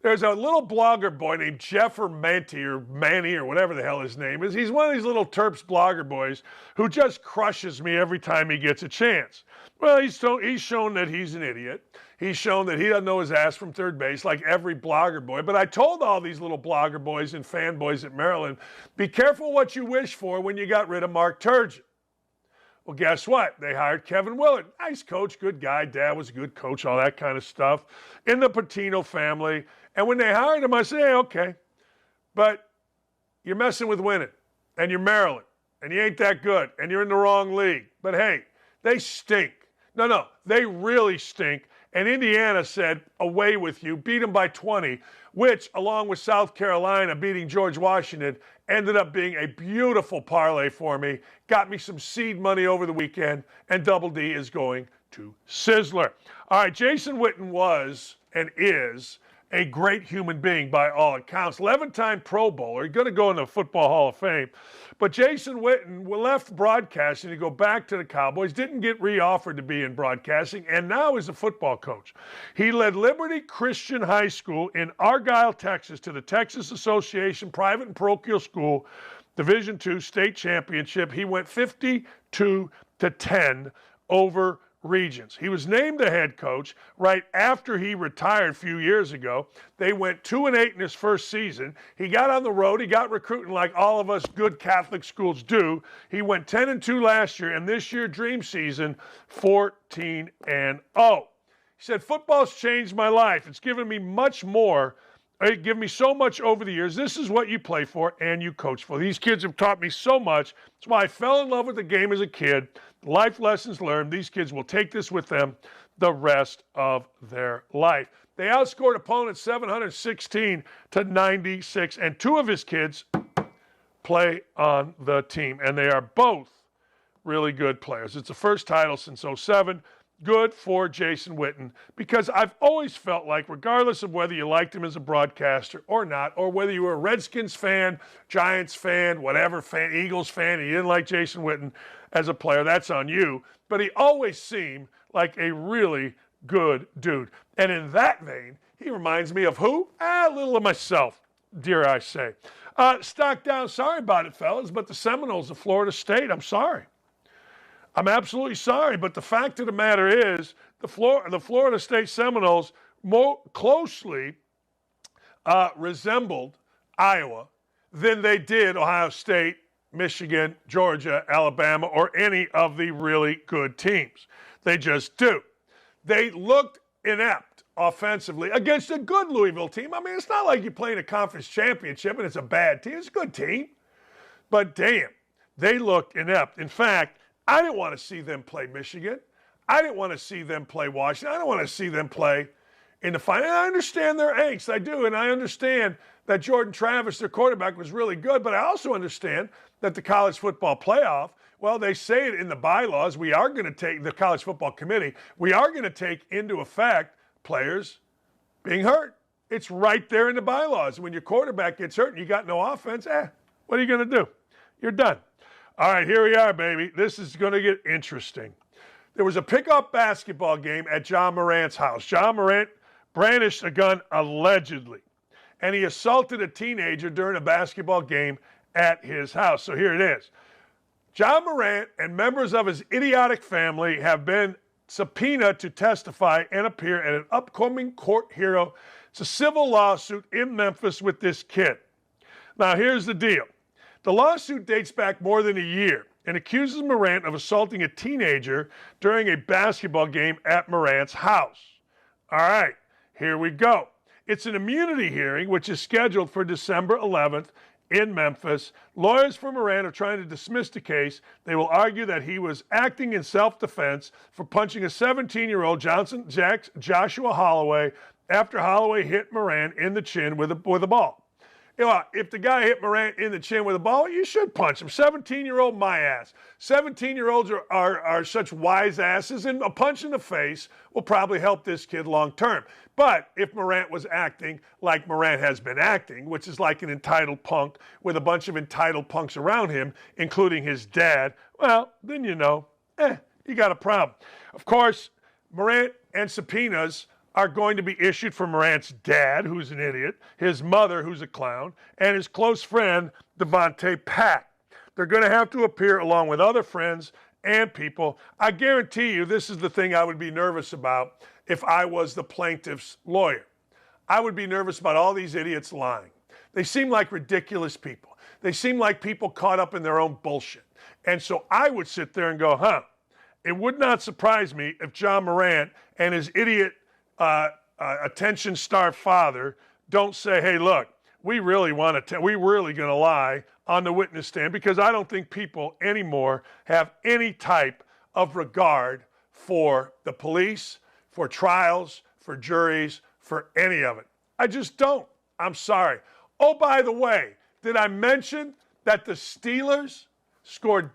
There's a little blogger boy named Jeff or Manny or whatever the hell his name is. He's one of these little Terps blogger boys who just crushes me every time he gets a chance. Well, he's shown that he's an idiot. He's shown that he doesn't know his ass from third base like every blogger boy. But I told all these little blogger boys and fanboys at Maryland, be careful what you wish for when you got rid of Mark Turgeon. Well, guess what? They hired Kevin Willard. Nice coach, good guy. Dad was a good coach, all that kind of stuff. In the Patino family. And when they hired him, I said, hey, okay. But you're messing with winning. And you're Maryland. And you ain't that good. And you're in the wrong league. But hey, they stink. No, they really stink. And Indiana said, away with you, beat them by 20, which, along with South Carolina beating George Washington, ended up being a beautiful parlay for me. Got me some seed money over the weekend, and Double D is going to Sizzler. All right, Jason Witten was and is a great human being by all accounts. 11-time Pro Bowler. He's going to go in the Football Hall of Fame. But Jason Witten left broadcasting to go back to the Cowboys, didn't get re-offered to be in broadcasting, and now is a football coach. He led Liberty Christian High School in Argyle, Texas, to the Texas Association Private and Parochial School Division II state championship. He went 52-10 over regions. He was named the head coach right after he retired a few years ago. They went 2-8 in his first season. He got on the road. He got recruiting like all of us good Catholic schools do. He went 10-2 last year, and this year, dream season, 14-0. He said, football's changed my life. It's given me much more. It given me so much over the years. This is what you play for and you coach for. These kids have taught me so much. That's why I fell in love with the game as a kid. Life lessons learned. These kids will take this with them the rest of their life. They outscored opponents 716-96, and two of his kids play on the team, and they are both really good players. It's the first title since 2007. Good for Jason Witten, because I've always felt like, regardless of whether you liked him as a broadcaster or not, or whether you were a Redskins fan, Giants fan, whatever fan, Eagles fan, and you didn't like Jason Witten as a player, that's on you. But he always seemed like a really good dude. And in that vein, he reminds me of who? A little of myself, dare I say. Stock down, sorry about it, fellas, but the Seminoles of Florida State, I'm sorry. I'm absolutely sorry, but the fact of the matter is the Florida State Seminoles more closely resembled Iowa than they did Ohio State, Michigan, Georgia, Alabama, or any of the really good teams. They just do. They looked inept offensively against a good Louisville team. I mean, it's not like you're playing a conference championship and it's a bad team. It's a good team. But damn, they looked inept. In fact, I didn't want to see them play Michigan. I didn't want to see them play Washington. I don't want to see them play in the final. And I understand their angst. I do. And I understand that Jordan Travis, their quarterback, was really good. But I also understand that the college football playoff, well, they say it in the bylaws. We are going to take, the college football committee, we are going to take into effect players being hurt. It's right there in the bylaws. When your quarterback gets hurt and you got no offense, what are you going to do? You're done. All right, here we are, baby. This is going to get interesting. There was a pickup basketball game at John Morant's house. John Morant brandished a gun allegedly, and he assaulted a teenager during a basketball game at his house. So here it is. John Morant and members of his idiotic family have been subpoenaed to testify and appear at an upcoming court hearing. It's a civil lawsuit in Memphis with this kid. Now, here's the deal. The lawsuit dates back more than a year and accuses Morant of assaulting a teenager during a basketball game at Morant's house. All right, here we go. It's an immunity hearing, which is scheduled for December 11th in Memphis. Lawyers for Morant are trying to dismiss the case. They will argue that he was acting in self-defense for punching a 17-year-old Joshua Holloway after Holloway hit Morant in the chin with a ball. If the guy hit Morant in the chin with a ball, you should punch him. 17-year-old, my ass. 17-year-olds are such wise asses, and a punch in the face will probably help this kid long term. But if Morant was acting like Morant has been acting, which is like an entitled punk with a bunch of entitled punks around him, including his dad, well, then you got a problem. Of course, Morant and subpoenas are going to be issued for Morant's dad, who's an idiot, his mother, who's a clown, and his close friend, Devontae Pat. They're going to have to appear along with other friends and people. I guarantee you this is the thing I would be nervous about if I was the plaintiff's lawyer. I would be nervous about all these idiots lying. They seem like ridiculous people. They seem like people caught up in their own bullshit. And so I would sit there and go, it would not surprise me if John Morant and his idiot attention-starved father don't say, hey, look, we're really going to lie on the witness stand, because I don't think people anymore have any type of regard for the police, for trials, for juries, for any of it. I just don't. I'm sorry. Oh, by the way, did I mention that the Steelers scored,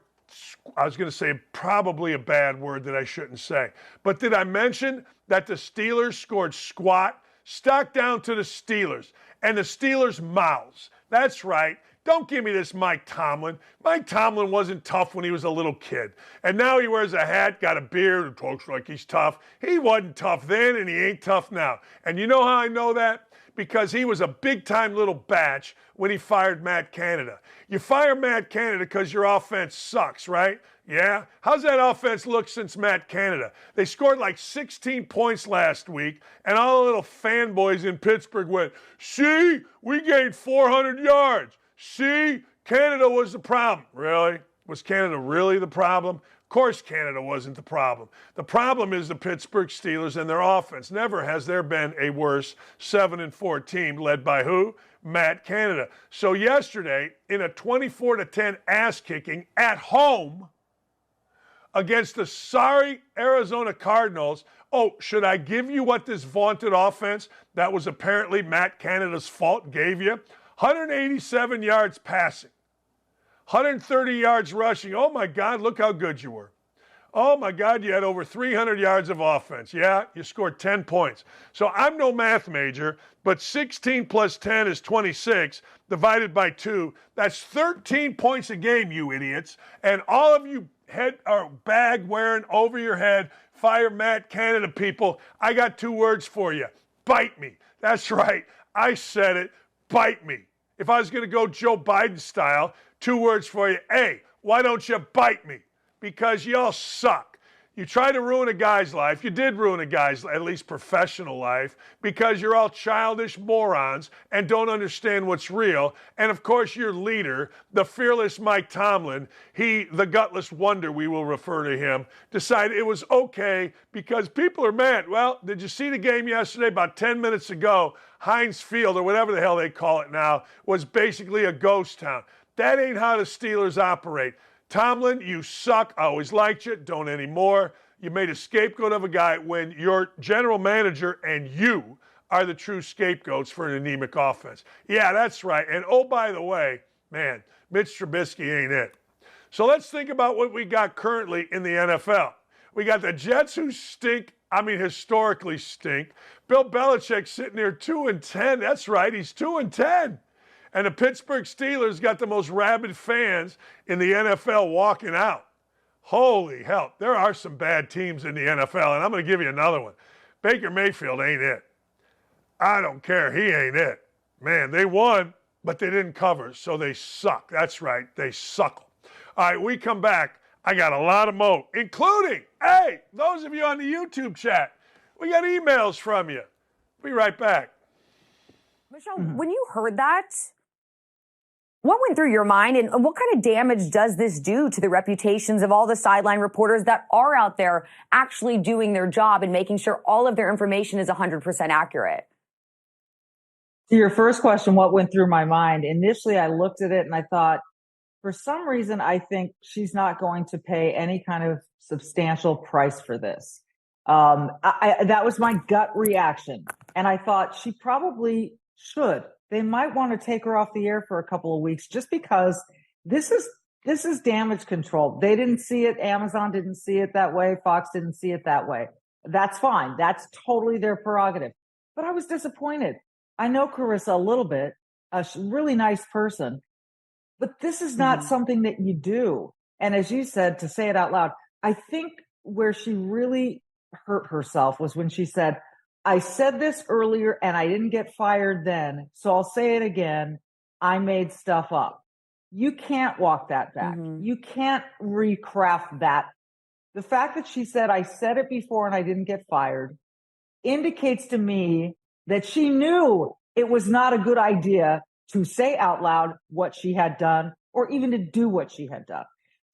I was going to say probably a bad word that I shouldn't say, but did I mention that the Steelers scored squat? Stock down to the Steelers and the Steelers' mouths. That's right. Don't give me this Mike Tomlin. Mike Tomlin wasn't tough when he was a little kid. And now he wears a hat, got a beard, and talks like he's tough. He wasn't tough then, and he ain't tough now. And you know how I know that? Because he was a big-time little batch when he fired Matt Canada. You fire Matt Canada because your offense sucks, right? Yeah? How's that offense look since Matt Canada? They scored like 16 points last week, and all the little fanboys in Pittsburgh went, see, we gained 400 yards. See, Canada was the problem. Really? Was Canada really the problem? Of course Canada wasn't the problem. The problem is the Pittsburgh Steelers and their offense. Never has there been a worse 7-4 team led by who? Matt Canada. So yesterday, in a 24-10 ass-kicking at home against the sorry Arizona Cardinals, should I give you what this vaunted offense that was apparently Matt Canada's fault gave you? 187 yards passing, 130 yards rushing. Oh, my God, look how good you were. Oh, my God, you had over 300 yards of offense. Yeah, you scored 10 points. So I'm no math major, but 16 plus 10 is 26 divided by 2. That's 13 points a game, you idiots. And all of you head or bag wearing over your head, fire Matt Canada people, I got 2 words for you. Bite me. That's right. I said it. Bite me. If I was going to go Joe Biden style, 2 words for you. Hey, why don't you bite me? Because y'all suck. You try to ruin a guy's life. You did ruin a guy's, at least professional life, because you're all childish morons and don't understand what's real. And of course, your leader, the fearless Mike Tomlin, the gutless wonder, we will refer to him, decided it was okay because people are mad. Well, did you see the game yesterday? About 10 minutes ago, Heinz Field, or whatever the hell they call it now, was basically a ghost town. That ain't how the Steelers operate. Tomlin, you suck. I always liked you. Don't anymore. You made a scapegoat of a guy when your general manager and you are the true scapegoats for an anemic offense. Yeah, that's right. And oh, by the way, man, Mitch Trubisky ain't it. So let's think about what we got currently in the NFL. We got the Jets who stink. I mean, historically stink. Bill Belichick sitting there 2-10. That's right. He's 2-10. And the Pittsburgh Steelers got the most rabid fans in the NFL walking out. Holy hell. There are some bad teams in the NFL, and I'm going to give you another one. Baker Mayfield ain't it. I don't care. He ain't it. Man, they won, but they didn't cover, so they suck. That's right. They suckle. All right, we come back. I got a lot of mo, including, hey, those of you on the YouTube chat, we got emails from you. Be right back. Michelle, when you heard that, what went through your mind, and what kind of damage does this do to the reputations of all the sideline reporters that are out there actually doing their job and making sure all of their information is 100% accurate? To your first question, what went through my mind? Initially, I looked at it and I thought, for some reason, I think she's not going to pay any kind of substantial price for this. That was my gut reaction. And I thought she probably should they might want to take her off the air for a couple of weeks just because this is damage control. They didn't see it. Amazon didn't see it that way. Fox didn't see it that way. That's fine. That's totally their prerogative. But I was disappointed. I know Carissa a little bit, a really nice person, but this is not something that you do. And as you said, to say it out loud, I think where she really hurt herself was when she said, I said this earlier and I didn't get fired then, so I'll say it again. I made stuff up. You can't walk that back. You can't recraft that. The fact that she said, I said it before and I didn't get fired, indicates to me that she knew it was not a good idea to say out loud what she had done or even to do what she had done.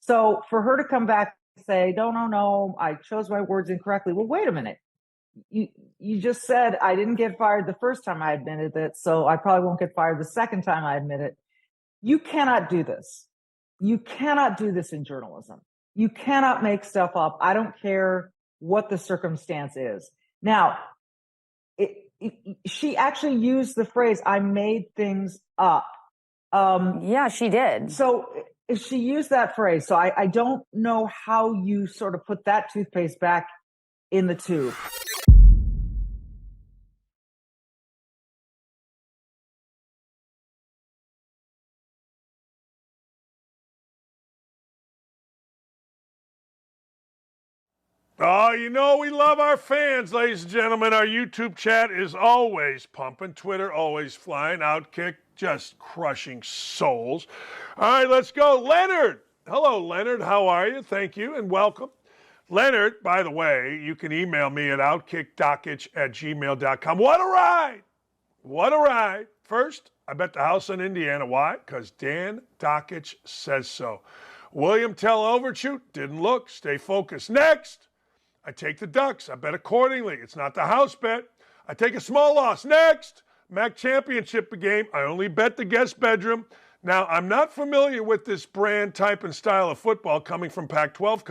So for her to come back and say, no, I chose my words incorrectly. Well, wait a minute. You just said I didn't get fired the first time I admitted it, so I probably won't get fired the second time I admit it. You cannot do this. You cannot do this in journalism. You cannot make stuff up. I don't care what the circumstance is. Now, she actually used the phrase, I made things up. Yeah, she did. So if she used that phrase, so I don't know how you sort of put that toothpaste back in the tube. Oh, you know we love our fans, ladies and gentlemen. Our YouTube chat is always pumping. Twitter always flying. Outkick just crushing souls. All right, let's go. Leonard. Hello, Leonard. How are you? Thank you and welcome. Leonard, by the way, you can email me at outkickdakich@gmail.com. What a ride. What a ride. First, I bet the house in Indiana. Why? Because Dan Dakich says so. William Tell Overshoot. Didn't look. Stay focused. Next. I take the Ducks. I bet accordingly. It's not the house bet. I take a small loss. Next, MAC championship game. I only bet the guest bedroom. Now, I'm not familiar with this brand, type, and style of football coming from Pac-12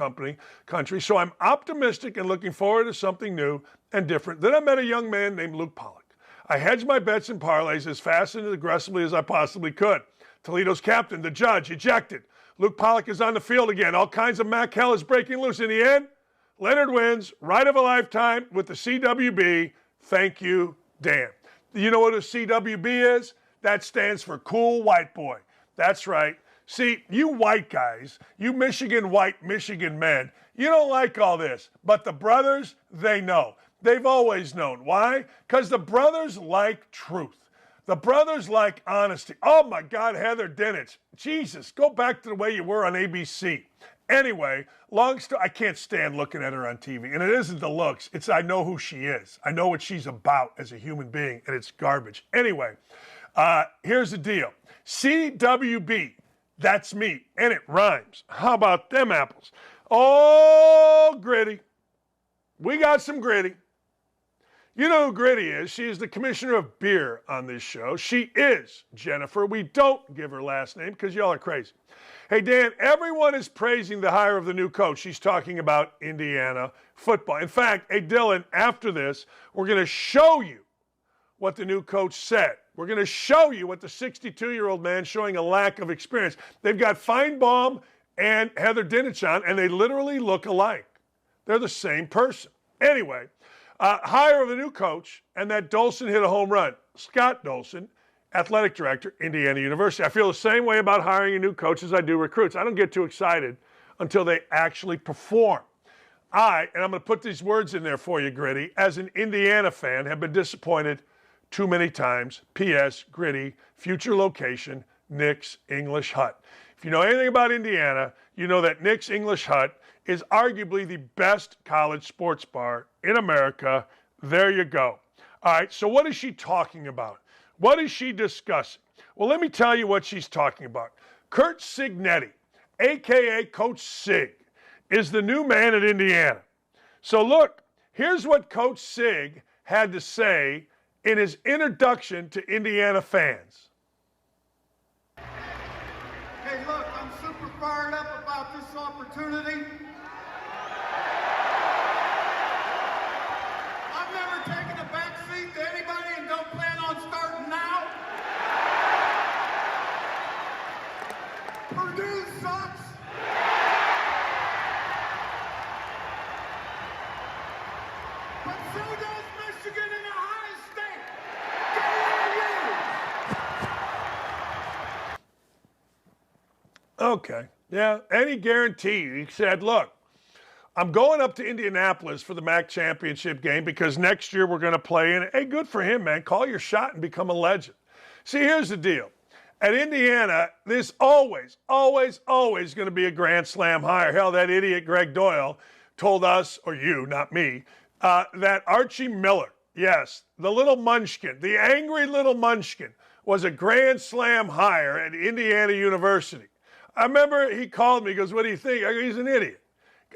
country, so I'm optimistic and looking forward to something new and different. Then I met a young man named Luke Pollock. I hedged my bets and parlays as fast and aggressively as I possibly could. Toledo's captain, the judge, ejected. Luke Pollock is on the field again. All kinds of MAC hell is breaking loose. In the end, Leonard wins, ride of a lifetime with the CWB. Thank you, Dan. You know what a CWB is? That stands for Cool White Boy. That's right. See, you white guys, you Michigan white Michigan men, you don't like all this. But the brothers, they know. They've always known. Why? Because the brothers like truth. The brothers like honesty. Oh, my God, Heather Dinich. Jesus, go back to the way you were on ABC. Anyway, long story, I can't stand looking at her on TV. And it isn't the looks. It's I know who she is. I know what she's about as a human being, and it's garbage. Anyway, here's the deal. CWB, that's me, and it rhymes. How about them apples? Oh, Gritty. We got some Gritty. You know who Gritty is. She is the commissioner of beer on this show. She is Jennifer. We don't give her last name because y'all are crazy. Hey, Dan, everyone is praising the hire of the new coach. She's talking about Indiana football. In fact, hey, Dylan, after this, we're going to show you what the new coach said. We're going to show you what the 62-year-old man showing a lack of experience. They've got Feinbaum and Heather Dinich on, and they literally look alike. They're the same person. Anyway, hire of the new coach, and that Dolson hit a home run. Scott Dolson, athletic director, Indiana University. I feel the same way about hiring a new coach as I do recruits. I don't get too excited until they actually perform. And I'm going to put these words in there for you, Gritty, as an Indiana fan, have been disappointed too many times. P.S. Gritty, future location, Nick's English Hut. If you know anything about Indiana, you know that Nick's English Hut is arguably the best college sports bar in America. There you go. All right, so what is she talking about? What is she discussing? Well, let me tell you what she's talking about. Curt Cignetti, a.k.a. Coach Sig, is the new man at Indiana. So look, here's what Coach Sig had to say in his introduction to Indiana fans. Hey, look, I'm super fired up about this opportunity. I've never taken a back seat to anybody and don't plan on starting now. Okay. Yeah, and he guaranteed. He said, look, I'm going up to Indianapolis for the MAC championship game because next year we're going to play in it. Hey, good for him, man. Call your shot and become a legend. See, here's the deal. At Indiana, there's always going to be a Grand Slam hire. Hell, that idiot Greg Doyle told us, or you, not me, that Archie Miller, yes, the little munchkin, the angry little munchkin, was a Grand Slam hire at Indiana University. I remember he called me, he goes, what do you think? I go, he's an idiot.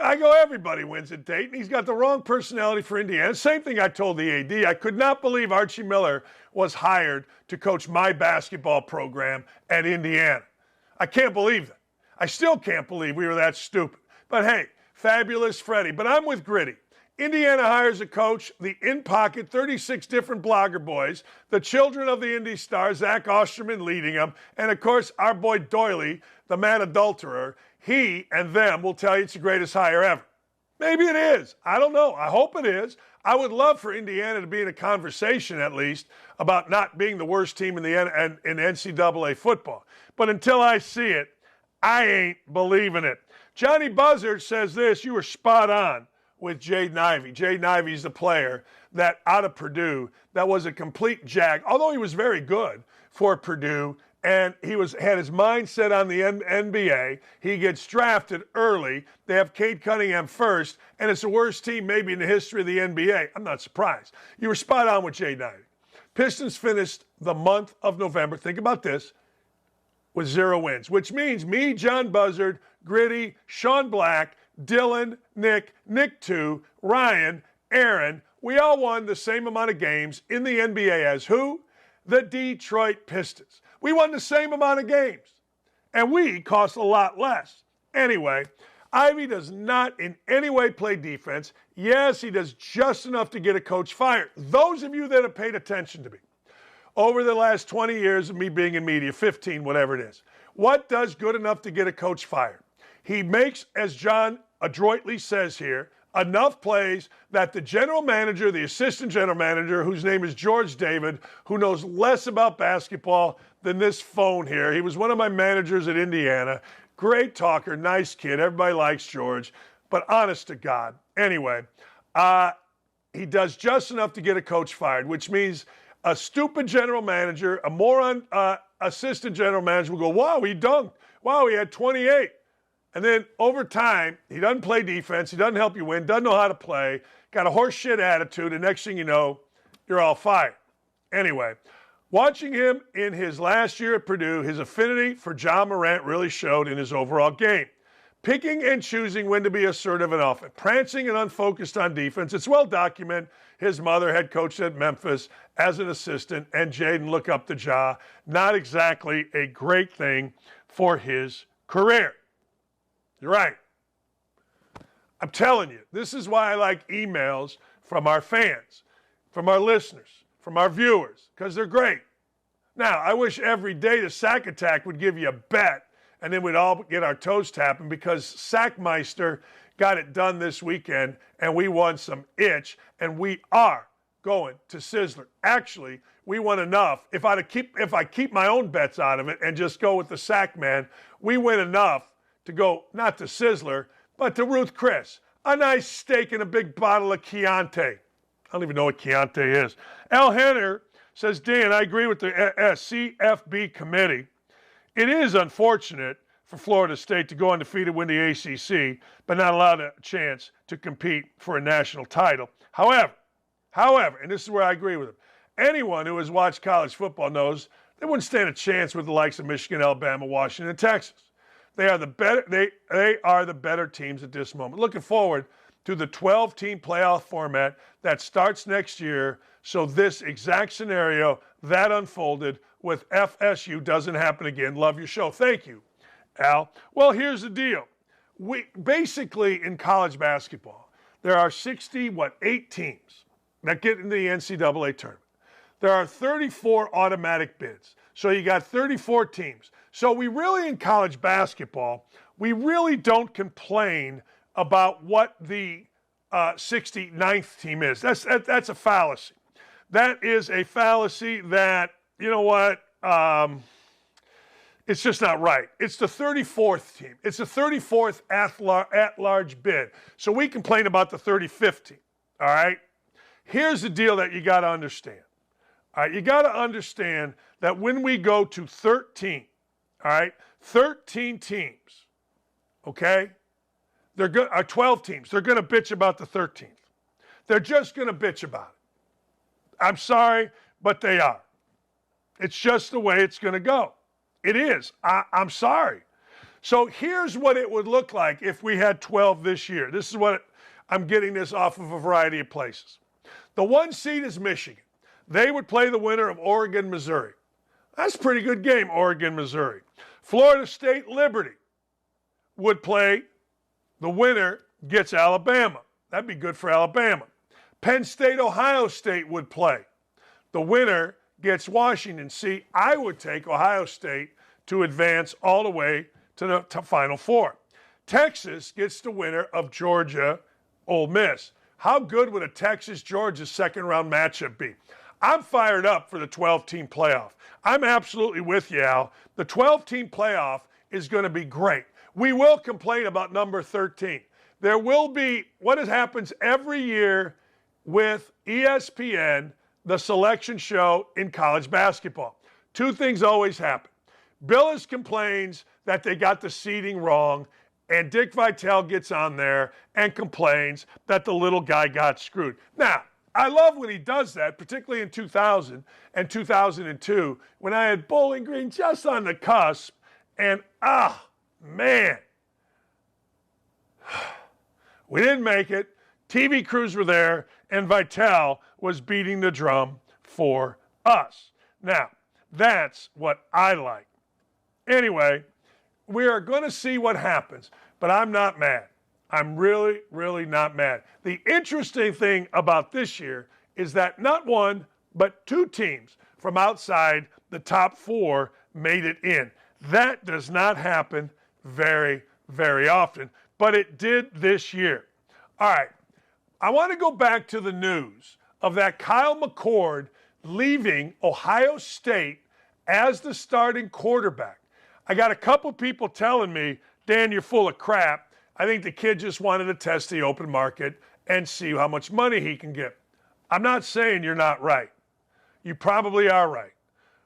I go, everybody wins at Dayton. He's got the wrong personality for Indiana. Same thing I told the AD. I could not believe Archie Miller was hired to coach my basketball program at Indiana. I can't believe that. I still can't believe we were that stupid. But hey, fabulous Freddie. But I'm with Gritty. Indiana hires a coach, the in-pocket 36 different blogger boys, the children of the Indy stars, Zach Osterman leading them, and of course our boy Doyley, the mad adulterer. He and them will tell you it's the greatest hire ever. Maybe it is. I don't know. I hope it is. I would love for Indiana to be in a conversation at least about not being the worst team in NCAA football. But until I see it, I ain't believing it. Johnny Buzzard says this, you were spot on with Jaden Ivey. Jaden Ivey's the player that out of Purdue that was a complete jag, although he was very good for Purdue. And he had his mind set on the NBA. He gets drafted early. They have Cade Cunningham first, and it's the worst team maybe in the history of the NBA. I'm not surprised. You were spot on with Jaden Ivey. Pistons finished the month of November, think about this, with 0 wins, which means me, John Buzzard, Gritty, Sean Black, Dylan, Nick 2, Ryan, Aaron, we all won the same amount of games in the NBA as who? The Detroit Pistons. We won the same amount of games, and we cost a lot less. Anyway, Ivey does not in any way play defense. Yes, he does just enough to get a coach fired. Those of you that have paid attention to me over the last 20 years of me being in media, 15, whatever it is, what does good enough to get a coach fired? He makes, as John adroitly says here, enough plays that the general manager, the assistant general manager, whose name is George David, who knows less about basketball than this phone here. He was one of my managers at Indiana. Great talker, nice kid. Everybody likes George. But honest to God. Anyway, he does just enough to get a coach fired, which means a stupid general manager, a moron assistant general manager will go, wow, he dunked. Wow, he had 28. And then over time, he doesn't play defense. He doesn't help you win. Doesn't know how to play. Got a horse shit attitude. And next thing you know, you're all fired. Anyway, watching him in his last year at Purdue, his affinity for Ja Morant really showed in his overall game. Picking and choosing when to be assertive and often. Prancing and unfocused on defense. It's well documented. His mother had coached at Memphis as an assistant, and Jaden looked up to Ja. Not exactly a great thing for his career. You're right. I'm telling you, this is why I like emails from our fans, from our listeners, from our viewers, because they're great. Now, I wish every day the Sack Attack would give you a bet, and then we'd all get our toes tapping, because Sackmeister got it done this weekend, and we won some itch, and we are going to Sizzler. Actually, we won enough. If I keep my own bets out of it and just go with the Sack Man, we win enough to go not to Sizzler, but to Ruth Chris. A nice steak and a big bottle of Chianti. I don't even know what Chianti is. Al Henner says, Dan, I agree with the CFB committee. It is unfortunate for Florida State to go undefeated, win the ACC, but not allowed a chance to compete for a national title. However, and this is where I agree with him, anyone who has watched college football knows they wouldn't stand a chance with the likes of Michigan, Alabama, Washington, and Texas. They are the better teams at this moment. Looking forward to the 12-team playoff format that starts next year, so this exact scenario that unfolded with FSU doesn't happen again. Love your show. Thank you, Al. Well, here's the deal. Basically in college basketball, there are 8 teams that get into the NCAA tournament. There are 34 automatic bids. So you got 34 teams. So we really, in college basketball, we really don't complain about what the 69th team is. That's a fallacy. That is a fallacy that, you know what, It's just not right. It's the 34th team. It's the 34th at-large bid. So we complain about the 35th team, all right? Here's the deal that you got to understand. All right, you got to understand that when we go to 13, all right, 13 teams, okay? They're good, 12 teams. They're going to bitch about the 13th. They're just going to bitch about it. I'm sorry, but they are. It's just the way it's going to go. It is. I'm sorry. So here's what it would look like if we had 12 this year. This is what I'm getting this off of a variety of places. The 1 seed is Michigan. They would play the winner of Oregon, Missouri. That's a pretty good game, Oregon, Missouri. Florida State, Liberty would play. The winner gets Alabama. That'd be good for Alabama. Penn State, Ohio State would play. The winner gets Washington. See, I would take Ohio State to advance all the way to the Final Four. Texas gets the winner of Georgia, Ole Miss. How good would a Texas-Georgia second-round matchup be? I'm fired up for the 12-team playoff. I'm absolutely with you, Al. The 12-team playoff is going to be great. We will complain about number 13. There will be what happens every year with ESPN, the selection show in college basketball. 2 things always happen. Billis complains that they got the seeding wrong, and Dick Vitale gets on there and complains that the little guy got screwed. Now, I love when he does that, particularly in 2000 and 2002, when I had Bowling Green just on the cusp, and man, we didn't make it. TV crews were there, and Vitale was beating the drum for us. Now, that's what I like. Anyway, we are going to see what happens, but I'm not mad. I'm really, really not mad. The interesting thing about this year is that not 1, but 2 teams from outside the top 4 made it in. That does not happen very, very often, but it did this year. All right, I want to go back to the news of that Kyle McCord leaving Ohio State as the starting quarterback. I got a couple people telling me, Dan, you're full of crap. I think the kid just wanted to test the open market and see how much money he can get. I'm not saying you're not right. You probably are right.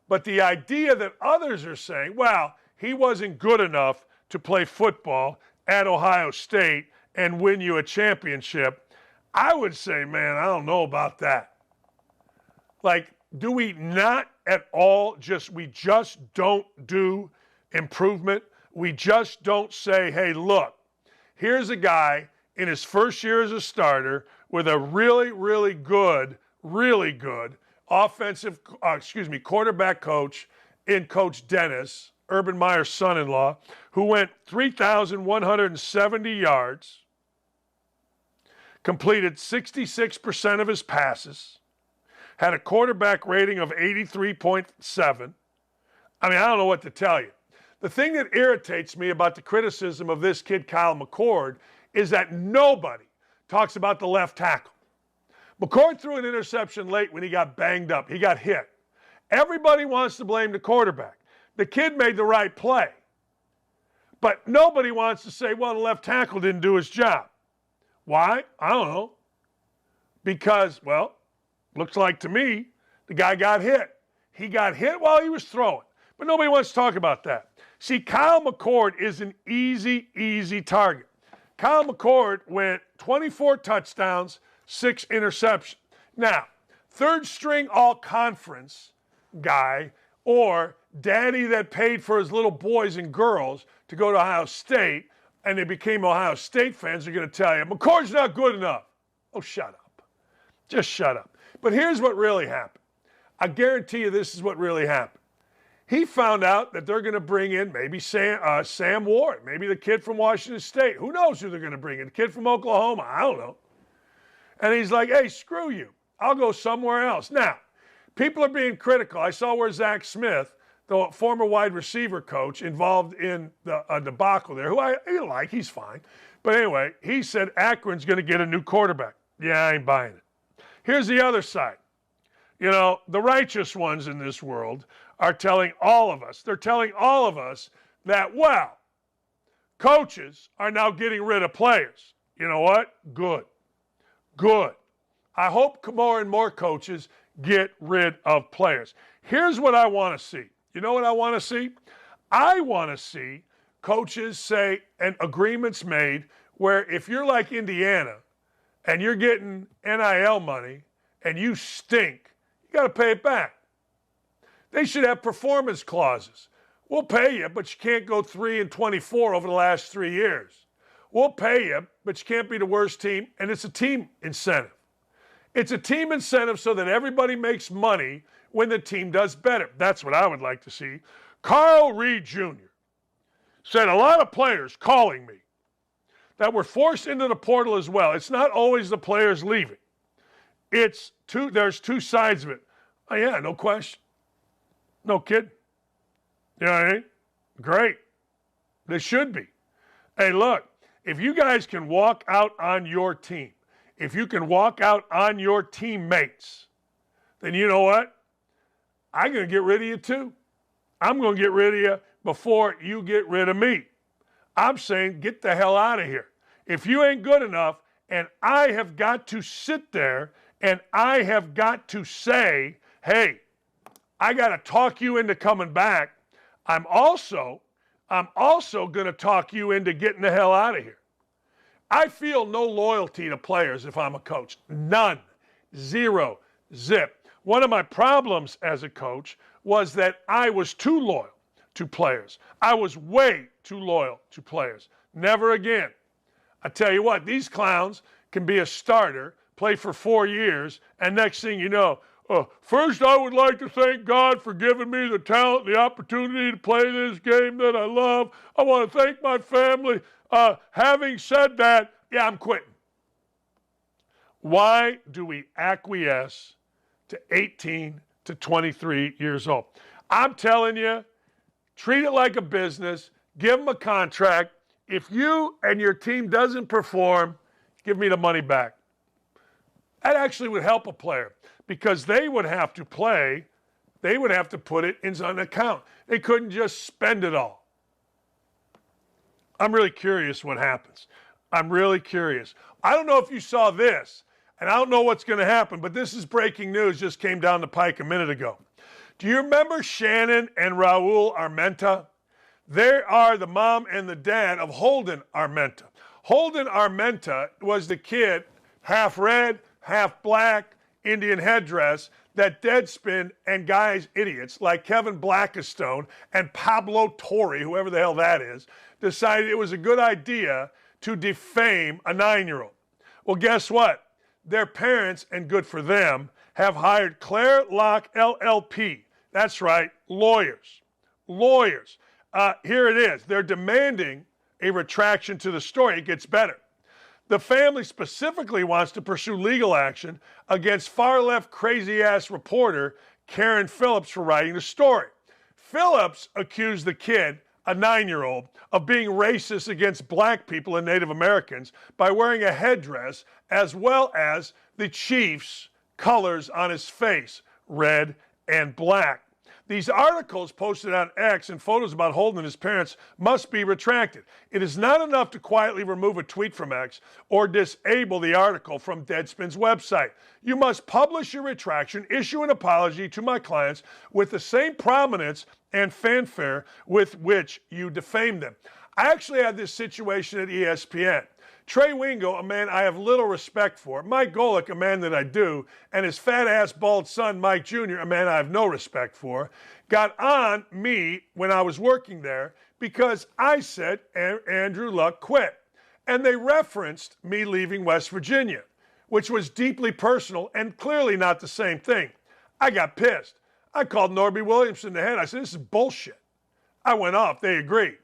But the idea that others are saying, well, he wasn't good enough to play football at Ohio State and win you a championship, I would say, man, I don't know about that. Like, do we not at all we just don't do improvement? We just don't say, hey, look, here's a guy in his first year as a starter with a really, really good quarterback coach in Coach Dennis, Urban Meyer's son-in-law, who went 3,170 yards, completed 66% of his passes, had a quarterback rating of 83.7. I mean, I don't know what to tell you. The thing that irritates me about the criticism of this kid, Kyle McCord, is that nobody talks about the left tackle. McCord threw an interception late when he got banged up. He got hit. Everybody wants to blame the quarterback. The kid made the right play. But nobody wants to say, well, the left tackle didn't do his job. Why? I don't know. Because, well, looks like to me, the guy got hit. He got hit while he was throwing. But nobody wants to talk about that. See, Kyle McCord is an easy target. Kyle McCord went 24 touchdowns, 6 interceptions. Now, third string all-conference guy or daddy that paid for his little boys and girls to go to Ohio State and they became Ohio State fans are going to tell you, McCord's not good enough. Oh, shut up. Just shut up. But here's what really happened. I guarantee you this is what really happened. He found out that they're going to bring in maybe Sam Ward, maybe the kid from Washington State. Who knows who they're going to bring in? The kid from Oklahoma. I don't know. And he's like, hey, screw you. I'll go somewhere else. Now, people are being critical. I saw where Zach Smith, the former wide receiver coach involved in the debacle there, who I like, he's fine. But anyway, he said Akron's going to get a new quarterback. Yeah, I ain't buying it. Here's the other side. You know, the righteous ones in this world are telling all of us, they're telling all of us that, well, coaches are now getting rid of players. You know what? Good. Good. I hope more and more coaches get rid of players. Here's what I want to see. You know what I want to see? I want to see coaches say, and agreements made, where if you're like Indiana and you're getting NIL money and you stink, you got to pay it back. They should have performance clauses. We'll pay you, but you can't go 3-24 over the last 3 years. We'll pay you, but you can't be the worst team, and it's a team incentive. It's a team incentive so that everybody makes money when the team does better. That's what I would like to see. Carl Reed Jr. said a lot of players calling me that were forced into the portal as well. It's not always the players leaving. There's two sides of it. Oh, yeah, no question. No kidding. You know what I mean? Great. They should be. Hey, look, if you guys can walk out on your team, if you can walk out on your teammates, then you know what? I'm going to get rid of you too. I'm going to get rid of you before you get rid of me. I'm saying get the hell out of here. If you ain't good enough, and I have got to sit there and I have got to say, hey, I got to talk you into coming back. I'm also going to talk you into getting the hell out of here. I feel no loyalty to players if I'm a coach. None. Zero. Zip. One of my problems as a coach was that I was too loyal to players. I was way too loyal to players. Never again. I tell you what, these clowns can be a starter, play for 4 years, and next thing you know, first I would like to thank God for giving me the talent, the opportunity to play this game that I love. I want to thank my family. Having said that, yeah, I'm quitting. Why do we acquiesce to 18 to 23 years old? I'm telling you, treat it like a business. Give them a contract. If you and your team doesn't perform, give me the money back. That actually would help a player because they would have to play. They would have to put it in an account. They couldn't just spend it all. I'm really curious what happens. I'm really curious. I don't know if you saw this, and I don't know what's going to happen, but this is breaking news, just came down the pike a minute ago. Do you remember Shannon and Raul Armenta? They are the mom and the dad of Holden Armenta. Holden Armenta was the kid, half red, half black, Indian headdress, that Deadspin and guys, idiots like Kevin Blackistone and Pablo Torre, whoever the hell that is, decided it was a good idea to defame a 9-year-old. Well, guess what? Their parents, and good for them, have hired Claire Locke LLP. That's right, lawyers. Lawyers. Here it is. They're demanding a retraction to the story. It gets better. The family specifically wants to pursue legal action against far-left crazy-ass reporter Karen Phillips for writing the story. Phillips accused the kid, a 9-year-old, of being racist against black people and Native Americans by wearing a headdress as well as the Chiefs' colors on his face, red and black. These articles posted on X and photos about Holden and his parents must be retracted. It is not enough to quietly remove a tweet from X or disable the article from Deadspin's website. You must publish your retraction, issue an apology to my clients with the same prominence and fanfare with which you defamed them. I actually had this situation at ESPN. Trey Wingo, a man I have little respect for, Mike Golick, a man that I do, and his fat-ass bald son, Mike Jr., a man I have no respect for, got on me when I was working there because I said Andrew Luck quit. And they referenced me leaving West Virginia, which was deeply personal and clearly not the same thing. I got pissed. I called Norby Williams in the head. I said, this is bullshit. I went off. They agreed.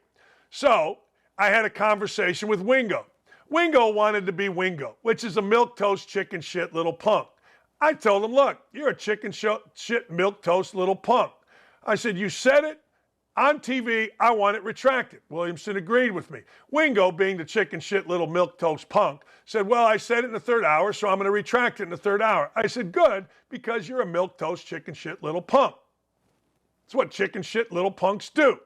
So I had a conversation with Wingo. Wingo wanted to be Wingo, which is a milquetoast chicken shit little punk. I told him, look, you're a chicken shit milquetoast little punk. I said, you said it on TV, I want it retracted. Williamson agreed with me. Wingo, being the chicken shit little milquetoast punk, said, well, I said it in the third hour, so I'm going to retract it in the third hour. I said, good, because you're a milquetoast chicken shit little punk. It's what chicken shit little punks do.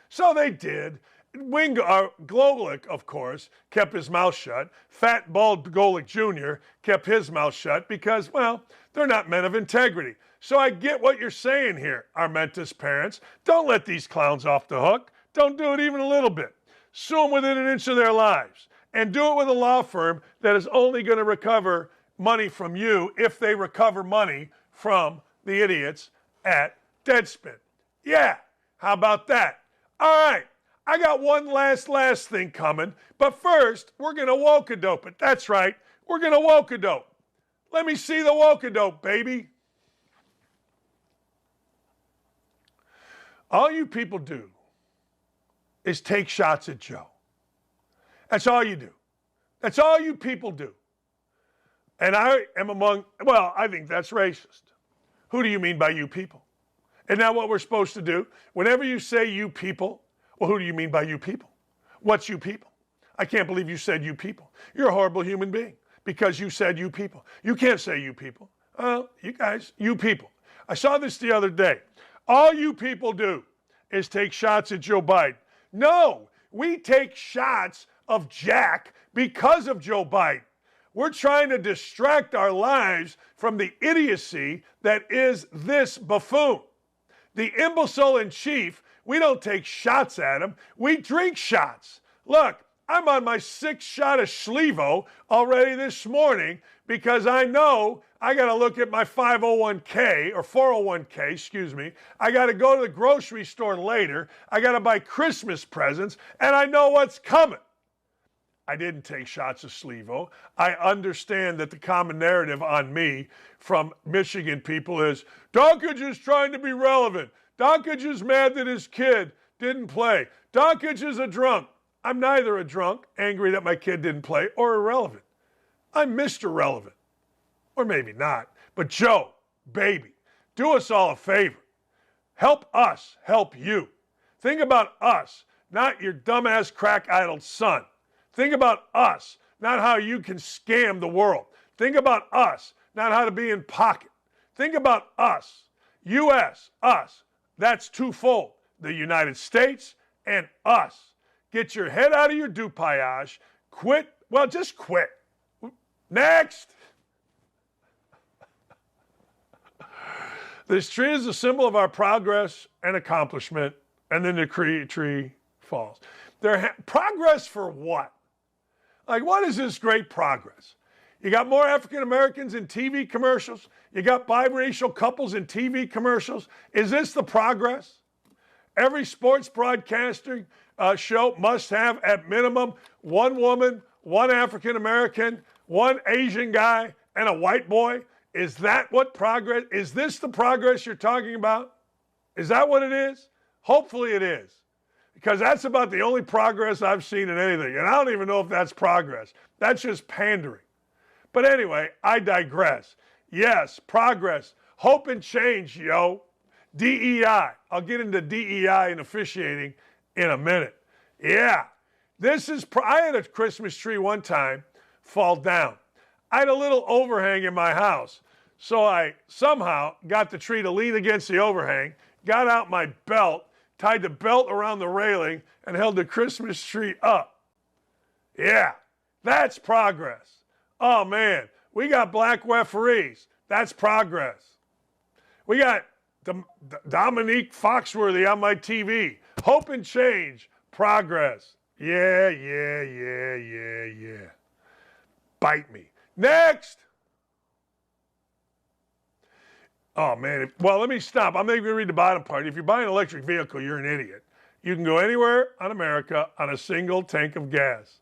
So they did. Golic, of course, kept his mouth shut. Fat, bald Golic Jr. kept his mouth shut because, well, they're not men of integrity. So I get what you're saying here, Armenta's parents. Don't let these clowns off the hook. Don't do it even a little bit. Sue them within an inch of their lives. And do it with a law firm that is only going to recover money from you if they recover money from the idiots at Deadspin. Yeah, how about that? All right, I got one last thing coming. But first, we're going to woke-a-dope it. That's right, we're going to woke-a-dope. Let me see the woke-a-dope, baby. All you people do is take shots at Joe. That's all you do. That's all you people do. And I am I think that's racist. Who do you mean by you people? Isn't that what we're supposed to do? Whenever you say you people, well, who do you mean by you people? What's you people? I can't believe you said you people. You're a horrible human being because you said you people. You can't say you people. You guys, you people. I saw this the other day. All you people do is take shots at Joe Biden. No, we take shots of Jack because of Joe Biden. We're trying to distract our lives from the idiocy that is this buffoon. The imbecile in chief, we don't take shots at him. We drink shots. Look, I'm on my 6th shot of Schlevo already this morning because I know I got to look at my 501k or 401k, excuse me. I got to go to the grocery store later. I got to buy Christmas presents, and I know what's coming. I didn't take shots of Schlevo. I understand that the common narrative on me from Michigan people is Dakich is trying to be relevant. Dakich is mad that his kid didn't play. Dakich is a drunk. I'm neither a drunk, angry that my kid didn't play, or irrelevant. I'm Mr. Relevant. Or maybe not. But Joe, baby, do us all a favor. Help us help you. Think about us, not your dumbass crack-idled son. Think about us, not how you can scam the world. Think about us, not how to be in pocket. Think about us, U.S., us. That's twofold, the United States and us. Get your head out of your dupayage. Quit. Well, just quit. Next. This tree is a symbol of our progress and accomplishment, and then the tree falls. Progress for what? Like, what is this great progress? You got more African Americans in TV commercials. You got biracial couples in TV commercials. Is this the progress? Every sports broadcasting show must have at minimum one woman, one African American, one Asian guy, and a white boy. Is that what progress? Is this the progress you're talking about? Is that what it is? Hopefully it is. Because that's about the only progress I've seen in anything. And I don't even know if that's progress. That's just pandering. But anyway, I digress. Yes, progress. Hope and change, yo. DEI. I'll get into DEI and officiating in a minute. Yeah. I had a Christmas tree one time fall down. I had a little overhang in my house. So I somehow got the tree to lean against the overhang, got out my belt, tied the belt around the railing, and held the Christmas tree up. Yeah, that's progress. Oh, man, we got black referees. That's progress. We got Dominique Foxworthy on my TV. Hope and change. Progress. Yeah. Bite me. Next. Oh, man. Well, let me stop. I'm not even going to read the bottom part. If you're buying an electric vehicle, you're an idiot. You can go anywhere on America on a single tank of gas.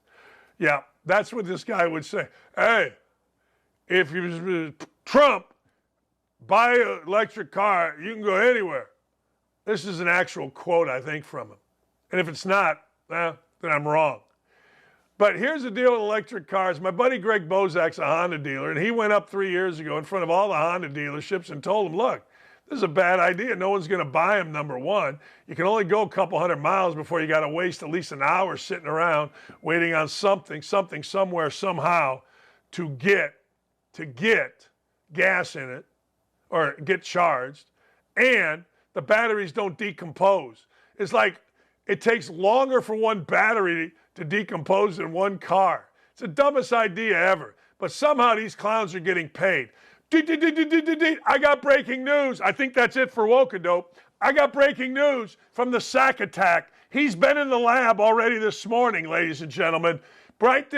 Yeah, that's what this guy would say. Hey, if you Trump, buy an electric car, you can go anywhere. This is an actual quote, I think, from him. And if it's not, then I'm wrong. But here's the deal with electric cars. My buddy Greg Bozak's a Honda dealer, and he went up 3 years ago in front of all the Honda dealerships and told them, look, this is a bad idea. No one's going to buy them, number one. You can only go a couple hundred miles before you got to waste at least an hour sitting around waiting on something, somewhere, somehow to get gas in it or get charged. And the batteries don't decompose. It's like it takes longer for one battery to decompose than one car. It's the dumbest idea ever. But somehow these clowns are getting paid. I got breaking news. I think that's it for Wokadope. I got breaking news from the sack attack. He's been in the lab already this morning, ladies and gentlemen. Write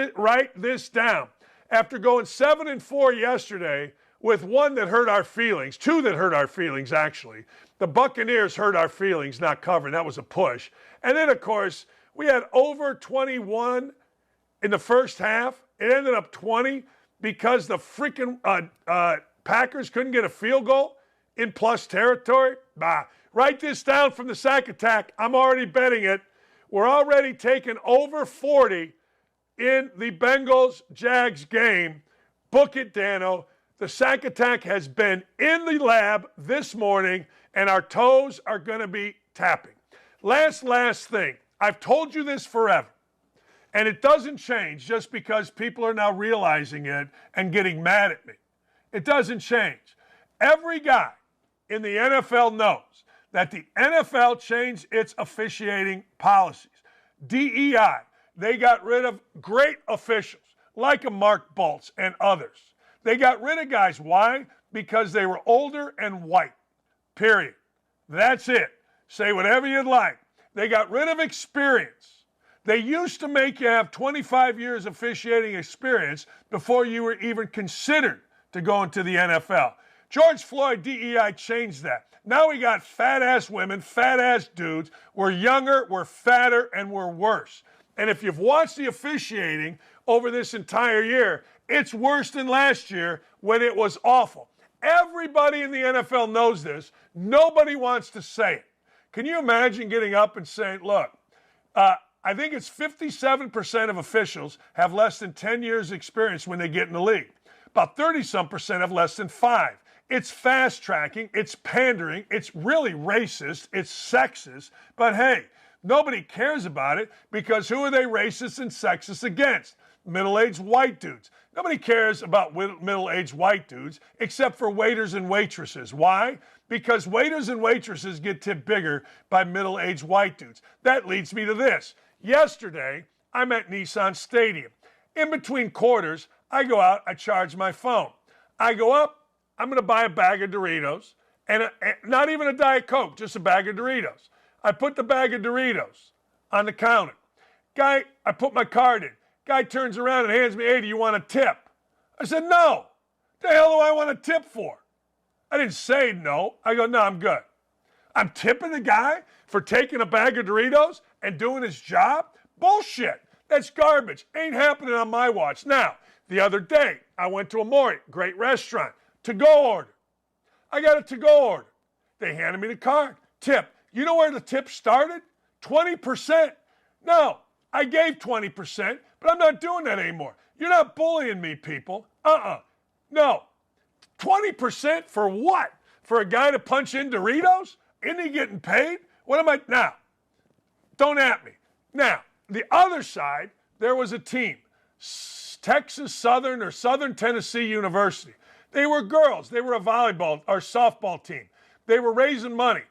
this down. After going 7-4 yesterday with one that hurt our feelings, two that hurt our feelings, actually. The Buccaneers hurt our feelings, not covering. That was a push. And then, of course, we had over 21 in the first half. It ended up 20 because the freaking Packers couldn't get a field goal in plus territory. Bah. Write this down from the sack attack. I'm already betting it. We're already taking over 40 in the Bengals-Jags game. Book it, Dano. The sack attack has been in the lab this morning, and our toes are going to be tapping. Last thing. I've told you this forever, and it doesn't change just because people are now realizing it and getting mad at me. It doesn't change. Every guy in the NFL knows that the NFL changed its officiating policies. DEI, they got rid of great officials like a Mark Bolts and others. They got rid of guys. Why? Because they were older and white. Period. That's it. Say whatever you'd like. They got rid of experience. They used to make you have 25 years officiating experience before you were even considered to go into the NFL. George Floyd, DEI changed that. Now we got fat-ass women, fat-ass dudes. We're younger, we're fatter, and we're worse. And if you've watched the officiating over this entire year, it's worse than last year when it was awful. Everybody in the NFL knows this. Nobody wants to say it. Can you imagine getting up and saying, look, I think it's 57% of officials have less than 10 years experience when they get in the league. About 30-some% have less than 5. It's fast tracking, it's pandering, it's really racist, it's sexist, but hey, nobody cares about it because who are they racist and sexist against? Middle-aged white dudes. Nobody cares about middle-aged white dudes except for waiters and waitresses. Why? Because waiters and waitresses get tipped bigger by middle-aged white dudes. That leads me to this. Yesterday, I'm at Nissan Stadium. In between quarters, I go out, I charge my phone. I go up, I'm going to buy a bag of Doritos, and not even a Diet Coke, just a bag of Doritos. I put the bag of Doritos on the counter. Guy, I put my card in. Guy turns around and hands me, hey, do you want a tip? I said, no. The hell do I want a tip for? I didn't say no. I go, no, I'm good. I'm tipping the guy for taking a bag of Doritos and doing his job? Bullshit. That's garbage. Ain't happening on my watch. Now, the other day, I went to Amori, great restaurant. To-go order. I got a to-go order. They handed me the card. Tip. You know where the tip started? 20%. No, I gave 20%, but I'm not doing that anymore. You're not bullying me, people. No. 20% for what? For a guy to punch in Doritos? Isn't he getting paid? What am I? Now, don't at me. Now, the other side, there was a team. Texas Southern or Southern Tennessee University. They were girls. They were a volleyball or softball team. They were raising money.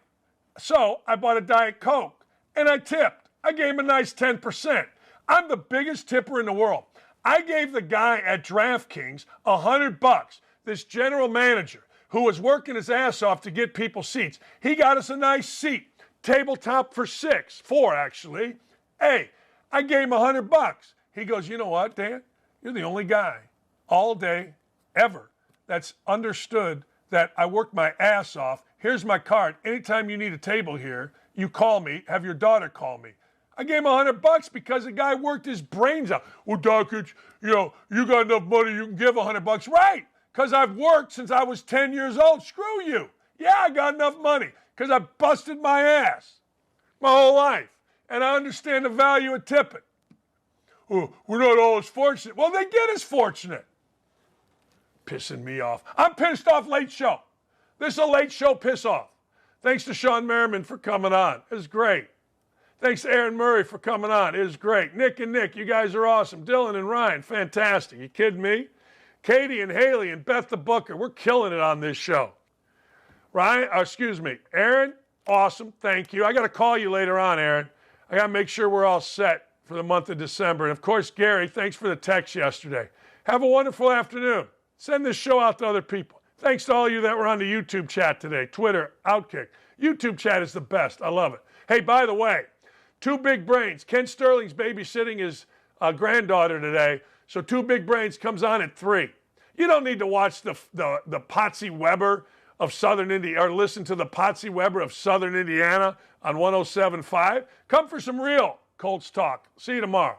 So I bought a Diet Coke and I tipped. I gave him a nice 10%. I'm the biggest tipper in the world. I gave the guy at DraftKings $100, this general manager who was working his ass off to get people seats. He got us a nice seat, tabletop for 4 actually. Hey, I gave him $100. He goes, you know what, Dan? You're the only guy all day, ever, that's understood that I worked my ass off. Here's my card. Anytime you need a table here, you call me, have your daughter call me. I gave him $100 because the guy worked his brains out. Well, Dakich, you got enough money, you can give $100. Right, because I've worked since I was 10 years old. Screw you. Yeah, I got enough money because I busted my ass my whole life. And I understand the value of tipping. Oh, we're not all as fortunate. Well, they get as fortunate. Pissing me off. I'm pissed off late show. This is a late show piss off. Thanks to Shawne Merriman for coming on. It was great. Thanks to Aaron Murray for coming on. It was great. Nick and Nick, you guys are awesome. Dylan and Ryan, fantastic. You kidding me? Katie and Haley and Beth the Booker, we're killing it on this show. Aaron, Awesome. Thank you. I got to call you later on, Aaron. I got to make sure we're all set for the month of December. And, of course, Gary, thanks for the text yesterday. Have a wonderful afternoon. Send this show out to other people. Thanks to all of you that were on the YouTube chat today, Twitter, Outkick. YouTube chat is the best. I love it. Hey, by the way, Two Big Brains. Ken Sterling's babysitting his granddaughter today, so Two Big Brains comes on at 3. You don't need to watch the Potsy Weber of Southern Indiana, or listen to the Potsy Weber of Southern Indiana on 107.5. Come for some real Colts talk. See you tomorrow.